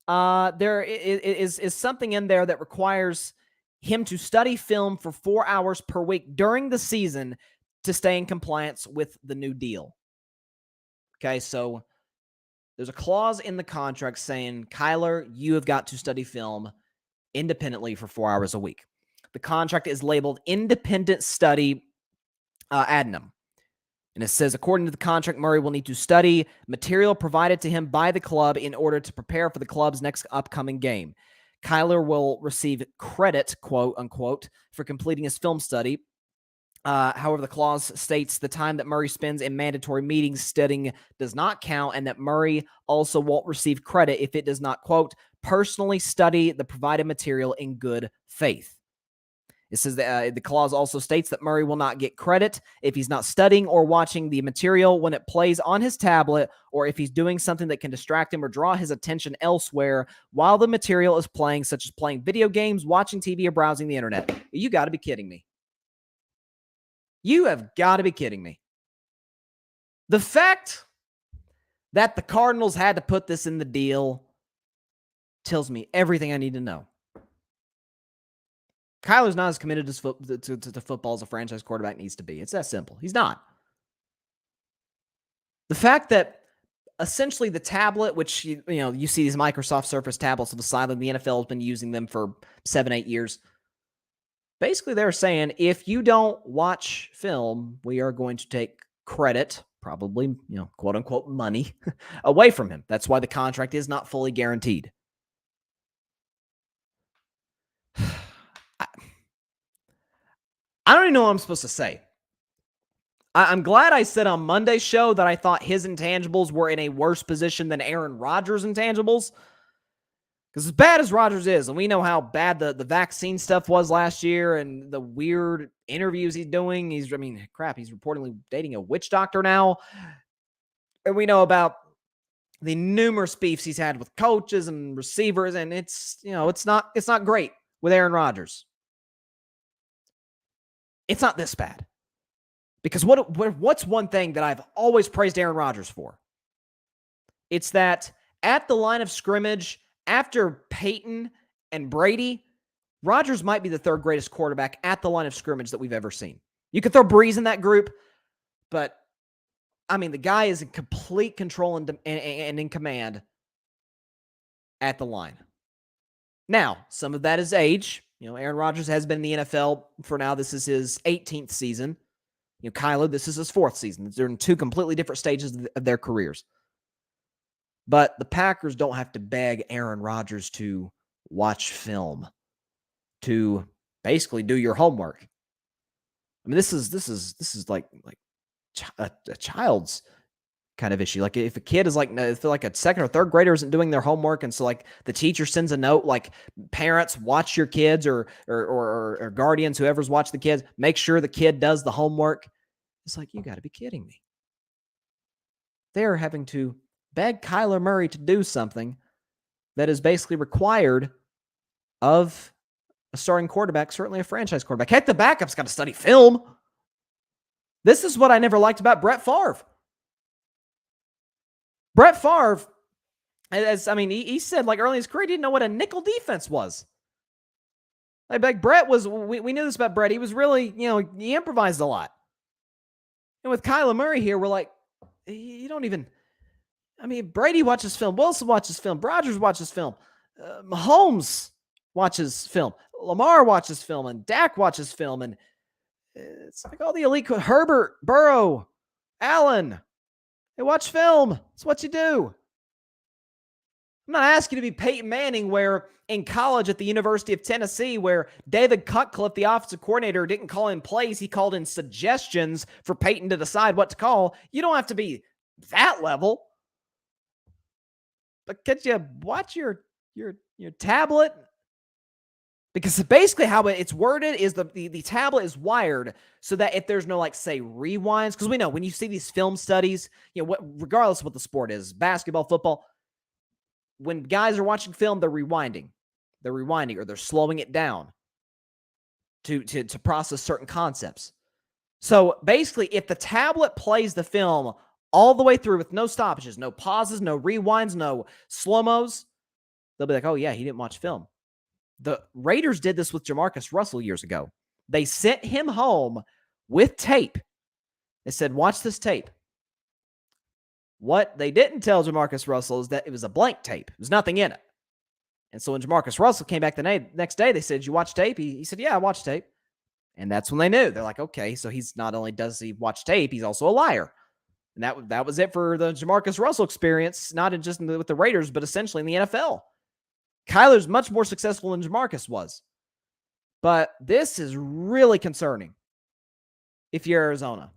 there is something in there that requires him to study film for 4 hours per week during the season to stay in compliance with the new deal. Okay, so there's a clause in the contract saying, Kyler, you have got to study film independently for 4 hours a week. The contract is labeled independent study ad nauseam. And it says, according to the contract, Murray will need to study material provided to him by the club in order to prepare for the club's next upcoming game. Kyler will receive credit, quote unquote, for completing his film study. However, the clause states the time that Murray spends in mandatory meetings studying does not count, and that Murray also won't receive credit if it does not, quote, personally study the provided material in good faith. It says that the clause also states that Murray will not get credit if he's not studying or watching the material when it plays on his tablet, or if he's doing something that can distract him or draw his attention elsewhere while the material is playing, such as playing video games, watching TV, or browsing the internet. You got to be kidding me. You have got to be kidding me. The fact that the Cardinals had to put this in the deal tells me everything I need to know. Kyler's not as committed to football as a franchise quarterback needs to be. It's that simple. He's not. The fact that essentially the tablet, which you see these Microsoft Surface tablets on the sideline, the NFL has been using them for 7-8 years. Basically, they're saying, if you don't watch film, we are going to take credit, probably, quote unquote, money, away from him. That's why the contract is not fully guaranteed. I don't even know what I'm supposed to say. I'm glad I said on Monday's show that I thought his intangibles were in a worse position than Aaron Rodgers' intangibles. Because as bad as Rodgers is, and we know how bad the vaccine stuff was last year and the weird interviews he's doing. He's reportedly dating a witch doctor now. And we know about the numerous beefs he's had with coaches and receivers, and it's not great with Aaron Rodgers. It's not this bad. Because what's one thing that I've always praised Aaron Rodgers for? It's that at the line of scrimmage, after Peyton and Brady, Rodgers might be the third greatest quarterback at the line of scrimmage that we've ever seen. You could throw Breeze in that group, but the guy is in complete control and in command at the line. Now, some of that is age. Aaron Rodgers has been in the NFL for now. This is his 18th season. Kyler, this is his 4th season. They're in 2 completely different stages of their careers. But the Packers don't have to beg Aaron Rodgers to watch film, to basically do your homework. This is like a child's kind of issue. Like if a kid is if a 2nd or 3rd grader isn't doing their homework, and so the teacher sends a note like, parents, watch your kids, or guardians, whoever's watched the kids, make sure the kid does the homework. It's like, you got to be kidding me. They're having to beg Kyler Murray to do something that is basically required of a starting quarterback, certainly a franchise quarterback. Heck, the backup's got to study film. This is what I never liked about Brett Favre. Brett Favre, he said early in his career, he didn't know what a nickel defense was. Brett was, we knew this about Brett. He was really, he improvised a lot. And with Kyler Murray here, we're like, you don't even, Brady watches film. Wilson watches film. Rodgers watches film. Mahomes watches film. Lamar watches film, and Dak watches film, and it's like all the elite. Herbert, Burrow, Allen, they watch film. It's what you do. I'm not asking you to be Peyton Manning, where in college at the University of Tennessee, where David Cutcliffe, the offensive coordinator, didn't call in plays. He called in suggestions for Peyton to decide what to call. You don't have to be that level. But could you watch your tablet? Because basically how it's worded is the tablet is wired so that if there's no, like, say, rewinds, because we know when you see these film studies, regardless of what the sport is, basketball, football, when guys are watching film, they're rewinding. Or they're slowing it down to process certain concepts. So basically, if the tablet plays the film all the way through with no stoppages, no pauses, no rewinds, no slow-mos, they'll be like, oh yeah, he didn't watch film. The Raiders did this with Jamarcus Russell years ago. They sent him home with tape. They said, watch this tape. What they didn't tell Jamarcus Russell is that it was a blank tape. There's nothing in it. And so when Jamarcus Russell came back the next day, they said, did you watch tape? He said, yeah, I watched tape. And that's when they knew. They're like, okay, so he's not only does he watch tape, he's also a liar. And that was it for the Jamarcus Russell experience, not just with the Raiders, but essentially in the NFL. Kyler's much more successful than Jamarcus was. But this is really concerning if you're Arizona.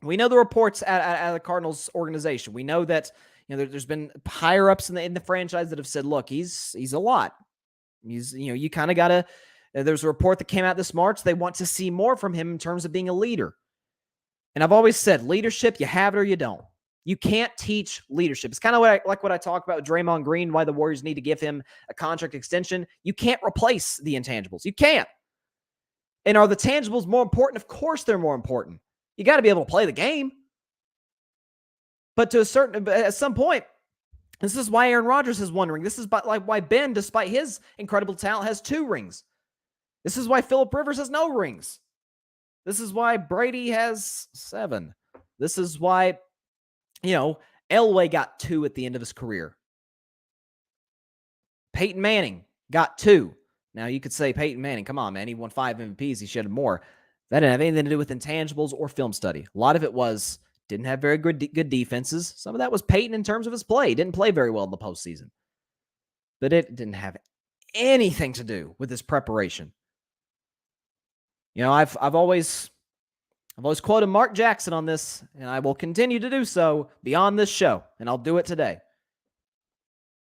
We know the reports at the Cardinals organization. We know that there's been higher ups in the franchise that have said, look, he's a lot. You kind of got to. There's a report that came out this March. They want to see more from him in terms of being a leader. And I've always said, leadership, you have it or you don't. You can't teach leadership. It's kind of what I talk about with Draymond Green, why the Warriors need to give him a contract extension. You can't replace the intangibles. You can't. And are the tangibles more important? Of course they're more important. You got to be able to play the game. But at some point, this is why Aaron Rodgers is wondering. This is why Ben, despite his incredible talent, has 2 rings. This is why Phillip Rivers has no rings. This is why Brady has 7. This is why, Elway got 2 at the end of his career. Peyton Manning got 2. Now, you could say Peyton Manning, come on, man, he won 5 MVPs. He should have more. That didn't have anything to do with intangibles or film study. A lot of it was didn't have very good defenses. Some of that was Peyton in terms of his play. He didn't play very well in the postseason. But it didn't have anything to do with his preparation. I've always quoted Mark Jackson on this, and I will continue to do so beyond this show, and I'll do it today.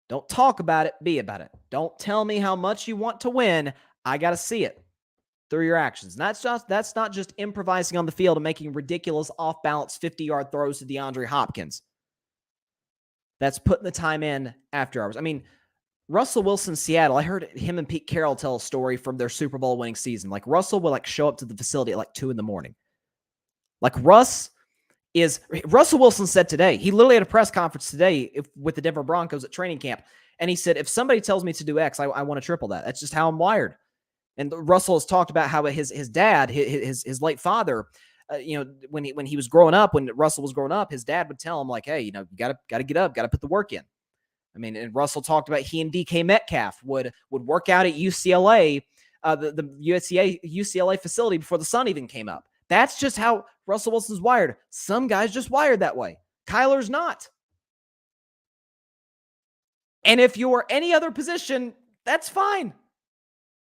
Don't talk about it, be about it. Don't tell me how much you want to win. I got to see it through your actions. And that's not just improvising on the field and making ridiculous off-balance 50-yard throws to DeAndre Hopkins. That's putting the time in after hours. I mean, Russell Wilson, Seattle, I heard him and Pete Carroll tell a story from their Super Bowl winning season. Like, Russell will show up to the facility at 2 a.m. Like, Russell Wilson said today, he literally had a press conference today with the Denver Broncos at training camp. And he said, if somebody tells me to do X, I want to triple that. That's just how I'm wired. And Russell has talked about how his dad, his late father, when he was growing up, when Russell was growing up, his dad would tell him, like, hey, you gotta get up, gotta put the work in. I mean, and Russell talked about he and DK Metcalf would work out at UCLA, the UCLA facility before the sun even came up. That's just how Russell Wilson's wired. Some guys just wired that way. Kyler's not. And if you're any other position, that's fine.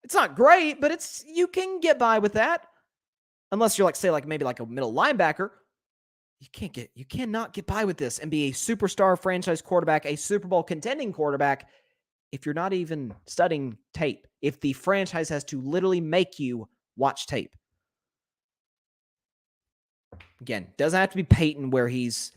It's not great, but you can get by with that. Unless you're maybe a middle linebacker. You cannot get by with this and be a superstar franchise quarterback, a Super Bowl contending quarterback, if you're not even studying tape. If the franchise has to literally make you watch tape. Again, doesn't have to be Peyton where he's,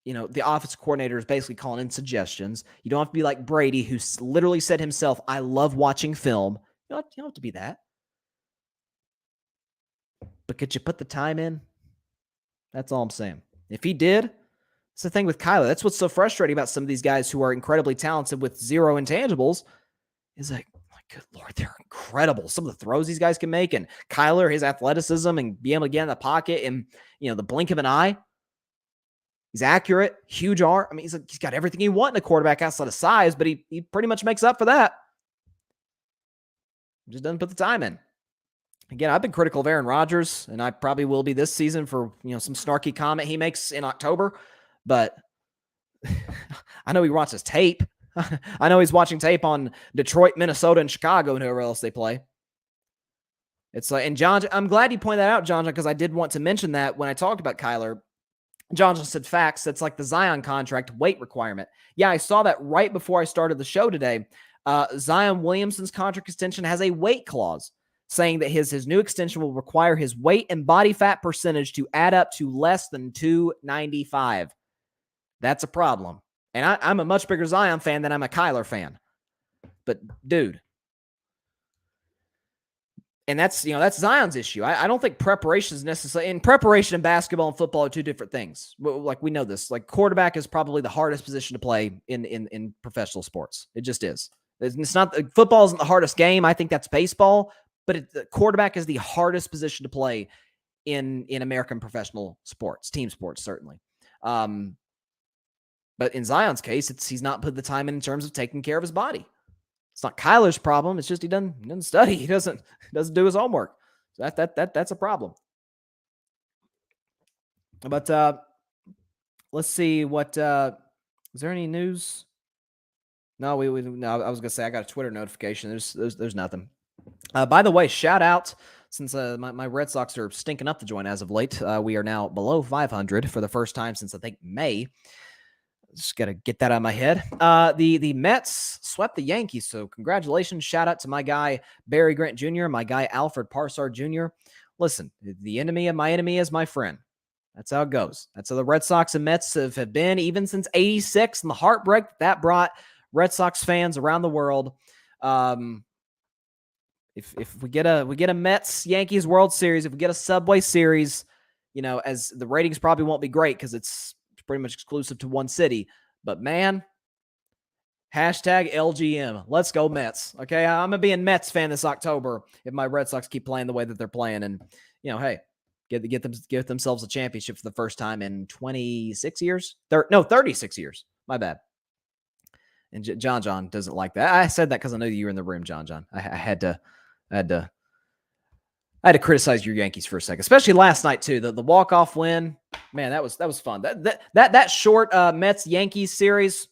the offensive coordinator is basically calling in suggestions. You don't have to be like Brady, who literally said himself, I love watching film. You don't have to be that. But could you put the time in? That's all I'm saying. If he did, it's the thing with Kyler. That's what's so frustrating about some of these guys who are incredibly talented with 0 intangibles. Is like, my good Lord, they're incredible. Some of the throws these guys can make. And Kyler, his athleticism and being able to get in the pocket in, the blink of an eye. He's accurate, huge arm. I mean, he's got everything you want in a quarterback outside of size, but he pretty much makes up for that. Just doesn't put the time in. Again, I've been critical of Aaron Rodgers, and I probably will be this season for some snarky comment he makes in October. But I know he watches tape. I know he's watching tape on Detroit, Minnesota, and Chicago, and whoever else they play. It's like, and John, I'm glad you pointed that out, John, because I did want to mention that when I talked about Kyler. John just said facts. That's like the Zion contract weight requirement. Yeah, I saw that right before I started the show today. Zion Williamson's contract extension has a weight clause saying that his new extension will require his weight and body fat percentage to add up to less than 295. That's a problem. And I'm a much bigger Zion fan than I'm a Kyler fan. But, dude. And that's Zion's issue. I don't think preparation is necessary. And preparation in basketball and football are two different things. Like, we know this. Like, quarterback is probably the hardest position to play in professional sports. It just is. It's not, football isn't the hardest game. I think that's baseball. But the quarterback is the hardest position to play in American professional sports, team sports, certainly. But in Zion's case, he's not put the time in terms of taking care of his body. It's not Kyler's problem. It's just he doesn't study. He doesn't do his homework. So that's a problem. But let's see what is there any news? No, no. I was gonna say I got a Twitter notification. There's nothing. By the way, shout out, since my Red Sox are stinking up the joint as of late. We are now below 500 for the first time since I think May. Just got to get that out of my head. The Mets swept the Yankees, so congratulations. Shout out to my guy, Barry Grant Jr., my guy, Alfred Parsard Jr. Listen, the enemy of my enemy is my friend. That's how it goes. That's how the Red Sox and Mets have been, even since '86, and the heartbreak that brought Red Sox fans around the world. If we get a Mets-Yankees World Series, if we get a Subway Series, as the ratings probably won't be great because it's pretty much exclusive to one city. But man, hashtag LGM. Let's go Mets. Okay, I'm going to be a Mets fan this October if my Red Sox keep playing the way that they're playing. And, hey, get themselves a championship for the first time in 26 years. 36 years. My bad. And John doesn't like that. I said that because I know you were in the room, John. I had to criticize your Yankees for a second, especially last night too. The walk-off win, man, that was fun. That short Mets Yankees series,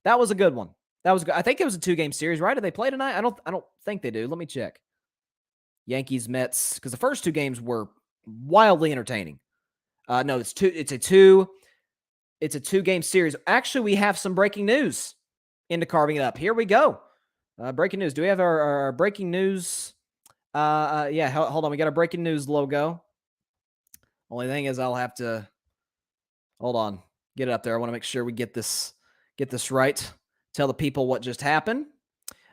that was a good one. That was good. I think it was a 2-game series, right? Do they play tonight? I don't think they do. Let me check. Yankees Mets, because the first 2 games were wildly entertaining. No, it's a 2-game series. Actually, we have some breaking news into carving it up. Here we go. Breaking news. Do we have our breaking news? Yeah, hold on. We got a breaking news logo. Only thing is I'll have to hold on. Get it up there. I want to make sure we get this right. Tell the people what just happened.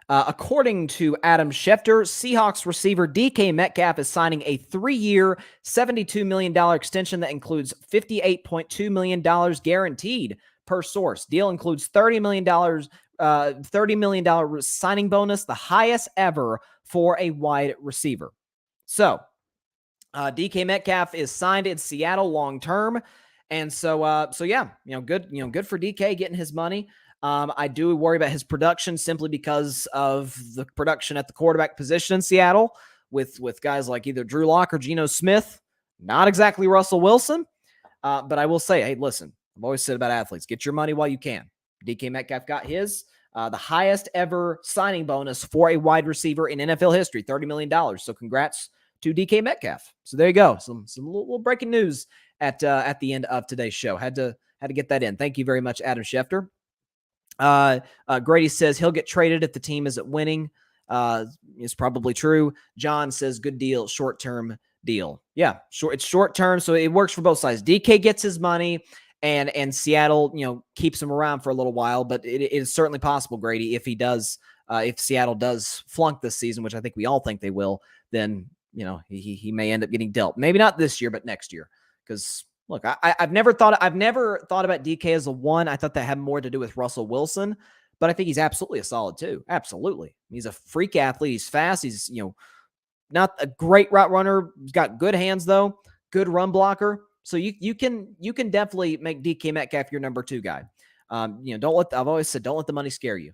According to Adam Schefter, Seahawks receiver DK Metcalf is signing a 3-year, $72 million extension that includes $58.2 million guaranteed per source. Deal includes $30 million signing bonus, the highest ever for a wide receiver. So DK Metcalf is signed in Seattle long term, and so yeah, good for DK getting his money. I do worry about his production simply because of the production at the quarterback position in Seattle with guys like either Drew Lock or Geno Smith. Not exactly Russell Wilson, but I will say, hey, listen, I've always said about athletes, get your money while you can. DK Metcalf got his. The highest ever signing bonus for a wide receiver in NFL history, $30 million. So congrats to DK Metcalf. So there you go. Some little breaking news at the end of today's show. Had to get that in. Thank you very much, Adam Schefter. Grady says he'll get traded if the team isn't winning. It's probably true. John says good deal, short-term deal. Yeah, it's short-term, so it works for both sides. DK gets his money, and Seattle, keeps him around for a little while, but it is certainly possible, Grady, if he does, if Seattle does flunk this season, which I think we all think they will, then, he may end up getting dealt. Maybe not this year, but next year. Because look, I've never thought about DK as a 1. I thought that had more to do with Russell Wilson, but I think he's absolutely a solid 2. Absolutely. He's a freak athlete. He's fast. He's, not a great route runner. He's got good hands though. Good run blocker. So you can definitely make DK Metcalf your number 2 guy. I've always said, don't let the money scare you.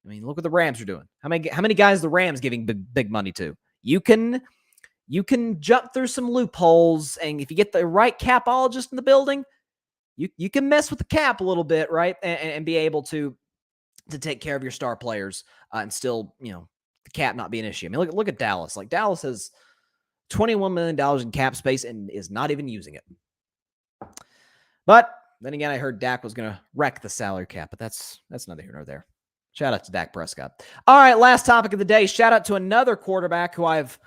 I mean, look what the Rams are doing. How many guys the Rams giving big money to? You can jump through some loopholes, and if you get the right capologist in the building, you can mess with the cap a little bit, right? And be able to take care of your star players and still, the cap not be an issue. I mean, look at Dallas. Like, Dallas has $21 million in cap space and is not even using it. But then again, I heard Dak was going to wreck the salary cap, but that's neither here nor there. Shout out to Dak Prescott. All right, last topic of the day. Shout out to another quarterback who I've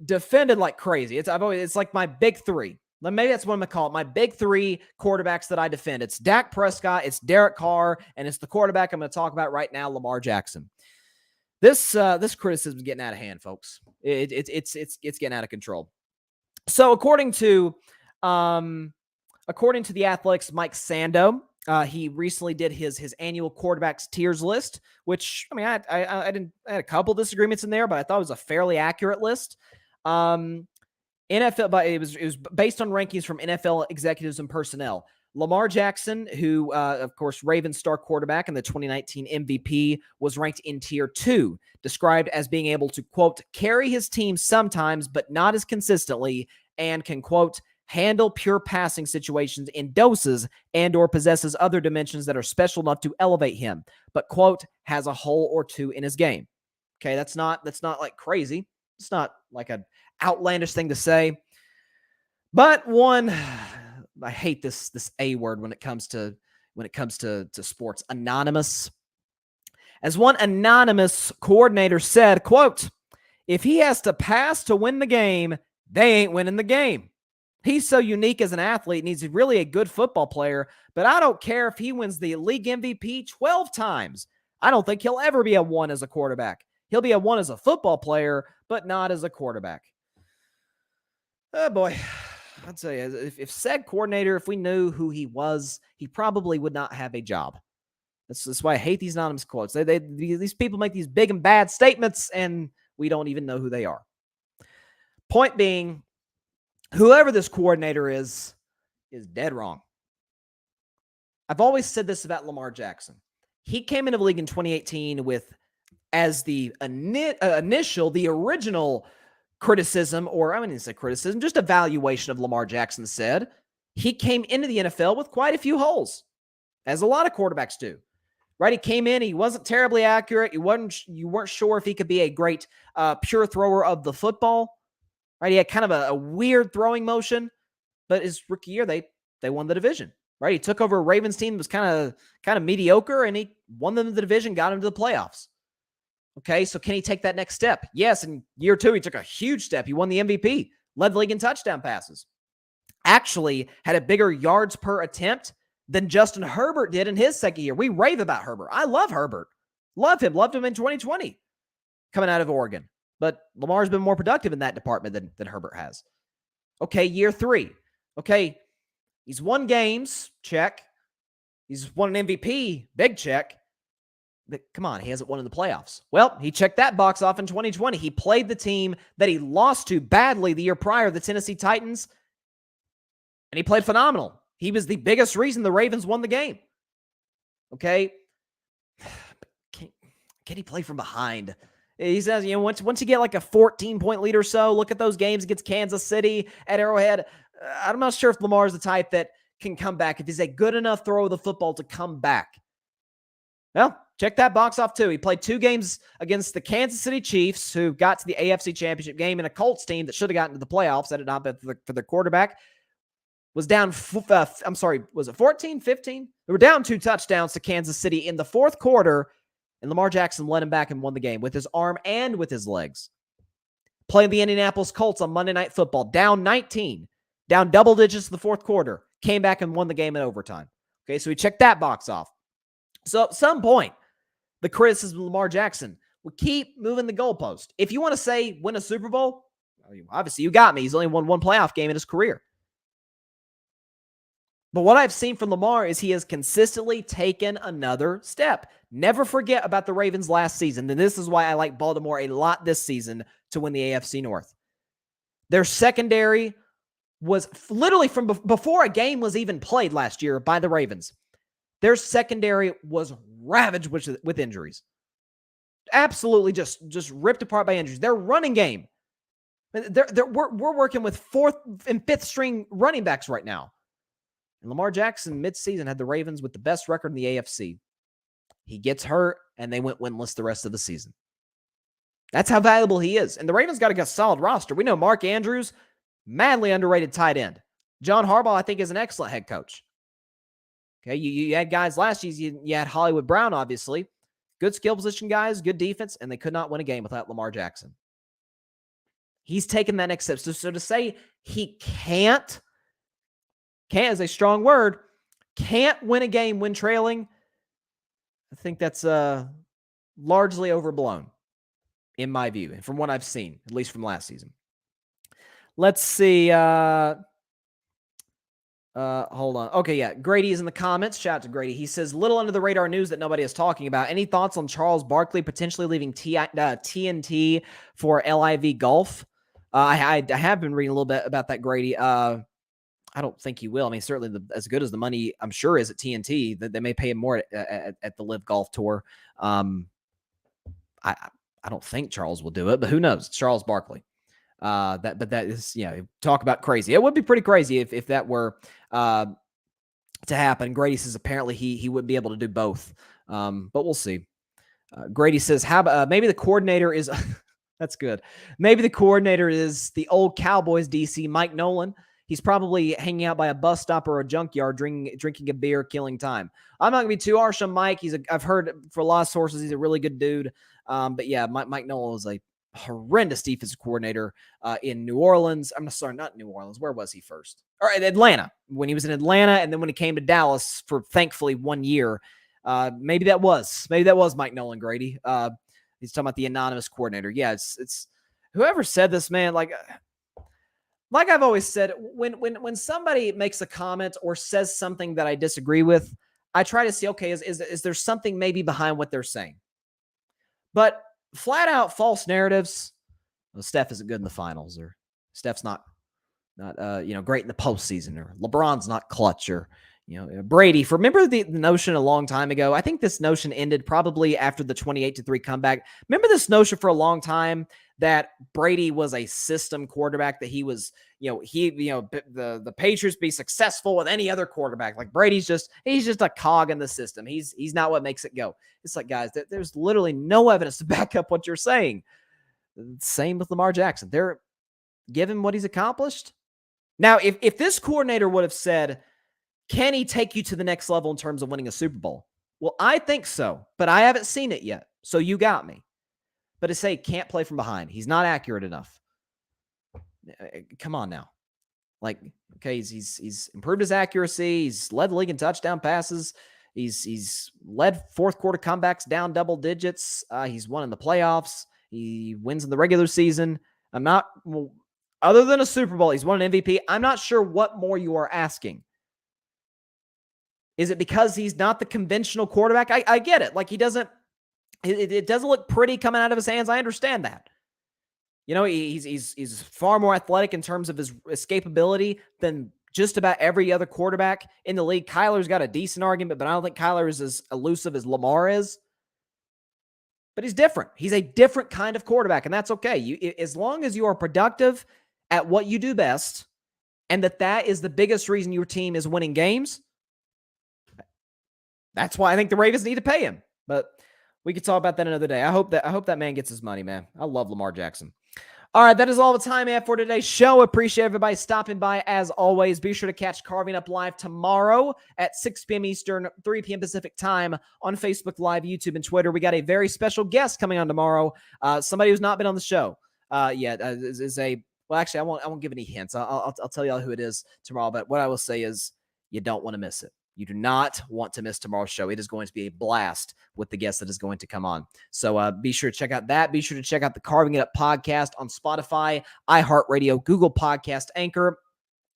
defended like crazy. It's like my big three. Maybe that's what I'm going to call it. My big three quarterbacks that I defend. It's Dak Prescott, it's Derek Carr, and it's the quarterback I'm going to talk about right now, Lamar Jackson. This criticism is getting out of hand, folks. It's getting out of control. So according to the Athletic's Mike Sando, he recently did his annual quarterbacks tiers list, which, I mean, I had a couple disagreements in there, but I thought it was a fairly accurate list. NFL, but it was based on rankings from NFL executives and personnel. Lamar Jackson, who, of course, Ravens star quarterback and the 2019 MVP, was ranked in tier 2, described as being able to, quote, carry his team sometimes, but not as consistently, and can, quote, handle pure passing situations in doses and or possesses other dimensions that are special enough to elevate him, but, quote, has a hole or two in his game. Okay, that's not like crazy. It's not like an outlandish thing to say. But one, I hate this A word when it comes to sports. Anonymous. As one anonymous coordinator said, quote, if he has to pass to win the game, they ain't winning the game. He's so unique as an athlete and he's really a good football player, but I don't care if he wins the league MVP 12 times. I don't think he'll ever be a 1 as a quarterback. He'll be a 1 as a football player, but not as a quarterback. Oh, boy. I'd say if said coordinator, if we knew who he was, he probably would not have a job. That's why I hate these anonymous quotes. These people make these big and bad statements, and we don't even know who they are. Point being, whoever this coordinator is dead wrong. I've always said this about Lamar Jackson. He came into the league in 2018 with, as the original criticism, or I wouldn't say criticism, just evaluation of Lamar Jackson said, he came into the NFL with quite a few holes, as a lot of quarterbacks do. Right? He came in, he wasn't terribly accurate. You weren't sure if he could be a great pure thrower of the football. Right? He had kind of a weird throwing motion, but his rookie year, they won the division. Right? He took over a Ravens team that was kind of mediocre, and he won them the division, got him to the playoffs. Okay, so can he take that next step? Yes, in year 2, he took a huge step. He won the MVP, led the league in touchdown passes. Actually had a bigger yards per attempt than Justin Herbert did in his second year. We rave about Herbert. I love Herbert. Loved him in 2020 coming out of Oregon. But Lamar's been more productive in that department than Herbert has. Okay, year 3. Okay, he's won games, check. He's won an MVP, big check. But come on, he hasn't won in the playoffs. Well, he checked that box off in 2020. He played the team that he lost to badly the year prior, the Tennessee Titans, and he played phenomenal. He was the biggest reason the Ravens won the game. Okay? Can he play from behind? He says, once you get like a 14-point lead or so, look at those games against Kansas City at Arrowhead. I'm not sure if Lamar's the type that can come back, if he's a good enough throw of the football to come back. Well, check that box off too. He played 2 games against the Kansas City Chiefs, who got to the AFC Championship game, and a Colts team that should have gotten to the playoffs had it not been for their quarterback. Was down, was it 14, 15? They were down 2 touchdowns to Kansas City in the fourth quarter, and Lamar Jackson led him back and won the game with his arm and with his legs. Playing the Indianapolis Colts on Monday Night Football, down 19, down double digits in the fourth quarter, came back and won the game in overtime. Okay, so he checked that box off. So at some point, the criticism of Lamar Jackson will keep moving the goalpost. If you want to say win a Super Bowl, obviously you got me. He's only won 1 playoff game in his career. But what I've seen from Lamar is he has consistently taken another step. Never forget about the Ravens last season. And this is why I like Baltimore a lot this season to win the AFC North. Their secondary was literally from before a game was even played last year by the Ravens. Their secondary was ravaged with injuries. absolutely just ripped apart by injuries. Their running game, we're working with fourth and fifth string running backs right now. And Lamar Jackson midseason had the Ravens with the best record in the AFC. He gets hurt, and they went winless the rest of the season. That's how valuable he is. And the Ravens got a solid roster. We know Mark Andrews, madly underrated tight end. John Harbaugh, I think, is an excellent head coach. Okay, you had guys last year. You had Hollywood Brown, obviously. Good skill position guys, good defense, and they could not win a game without Lamar Jackson. He's taken that next step. So to say he can't is a strong word, can't win a game when trailing, I think that's largely overblown, in my view, and from what I've seen, at least from last season. Let's see. Hold on. Okay, yeah. Grady's in the comments. Shout out to Grady. He says, little under the radar news that nobody is talking about. Any thoughts on Charles Barkley potentially leaving TNT for LIV Golf? I have been reading a little bit about that, Grady. I don't think he will. I mean, certainly as good as the money, I'm sure, is at TNT, that they may pay him more at the Live Golf Tour. I don't think Charles will do it, but who knows? It's Charles Barkley. That is, talk about crazy. It would be pretty crazy if that were to happen. Grady says apparently he would be able to do both, but we'll see. Grady says, how about maybe the coordinator is that's good. Maybe the coordinator is the old Cowboys DC, Mike Nolan. He's probably hanging out by a bus stop or a junkyard, drinking a beer, killing time. I'm not going to be too harsh on Mike. I've heard for a lot of sources he's a really good dude. But yeah, Mike Nolan was a horrendous defensive coordinator in New Orleans. I'm sorry, not New Orleans. Where was he first? Or in Atlanta. When he was in Atlanta, and then when he came to Dallas for thankfully 1 year. Maybe that was Mike Nolan, Grady. He's talking about the anonymous coordinator. Yeah, it's whoever said this, man. Like I've always said, when somebody makes a comment or says something that I disagree with, I try to see, okay, is there something maybe behind what they're saying? But flat out false narratives. Well, Steph isn't good in the finals, or Steph's not great in the postseason, or LeBron's not clutch, or Brady. Remember the notion a long time ago? I think this notion ended probably after the 28-3 comeback. Remember this notion for a long time that Brady was a system quarterback, that he was, the Patriots be successful with any other quarterback. Like he's just a cog in the system. He's not what makes it go. It's like, guys, there's literally no evidence to back up what you're saying. Same with Lamar Jackson. They're given what he's accomplished. Now, if this coordinator would have said, can he take you to the next level in terms of winning a Super Bowl? Well, I think so, but I haven't seen it yet. So you got me. But to say can't play from behind, he's not accurate enough. Come on now. Like, okay, he's improved his accuracy. He's led the league in touchdown passes. He's led fourth quarter comebacks down double digits. He's won in the playoffs. He wins in the regular season. Other than a Super Bowl, he's won an MVP. I'm not sure what more you are asking. Is it because he's not the conventional quarterback? I get it. Like it doesn't look pretty coming out of his hands. I understand that. He's far more athletic in terms of his escapability than just about every other quarterback in the league. Kyler's got a decent argument, but I don't think Kyler is as elusive as Lamar is. But he's different. He's a different kind of quarterback, and that's okay. As long as you are productive at what you do best, and that is the biggest reason your team is winning games, that's why I think the Ravens need to pay him. But we could talk about that another day. I hope that man gets his money, man. I love Lamar Jackson. All right, that is all the time I have for today's show. Appreciate everybody stopping by as always. Be sure to catch Carving Up Live tomorrow at 6 p.m. Eastern, 3 p.m. Pacific time on Facebook Live, YouTube, and Twitter. We got a very special guest coming on tomorrow. Somebody who's not been on the show yet. Well, actually, I won't give any hints. I'll tell y'all who it is tomorrow. But what I will say is you don't want to miss it. You do not want to miss tomorrow's show. It is going to be a blast with the guest that is going to come on. So be sure to check out that. Be sure to check out the Carving It Up podcast on Spotify, iHeartRadio, Google Podcast, Anchor,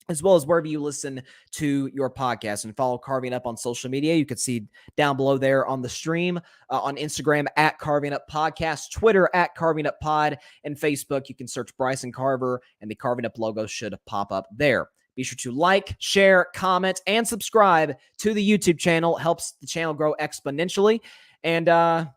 as well as wherever you listen to your podcast. And follow Carving Up on social media. You can see down below there on the stream, on Instagram at Carving Up Podcast, Twitter at Carving Up Pod, and Facebook. You can search Bryson Carver, and the Carving Up logo should pop up there. Be sure to like, share, comment, and subscribe to the YouTube channel. It helps the channel grow exponentially. And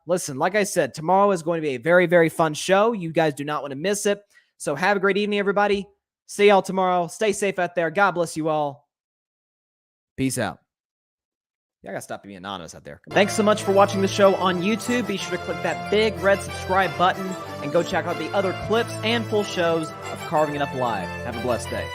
listen, like I said, tomorrow is going to be a very, very fun show. You guys do not want to miss it. So have a great evening, everybody. See y'all tomorrow. Stay safe out there. God bless you all. Peace out. Yeah, I gotta stop being anonymous out there. Thanks so much for watching the show on YouTube. Be sure to click that big red subscribe button and go check out the other clips and full shows of Carving It Up Live. Have a blessed day.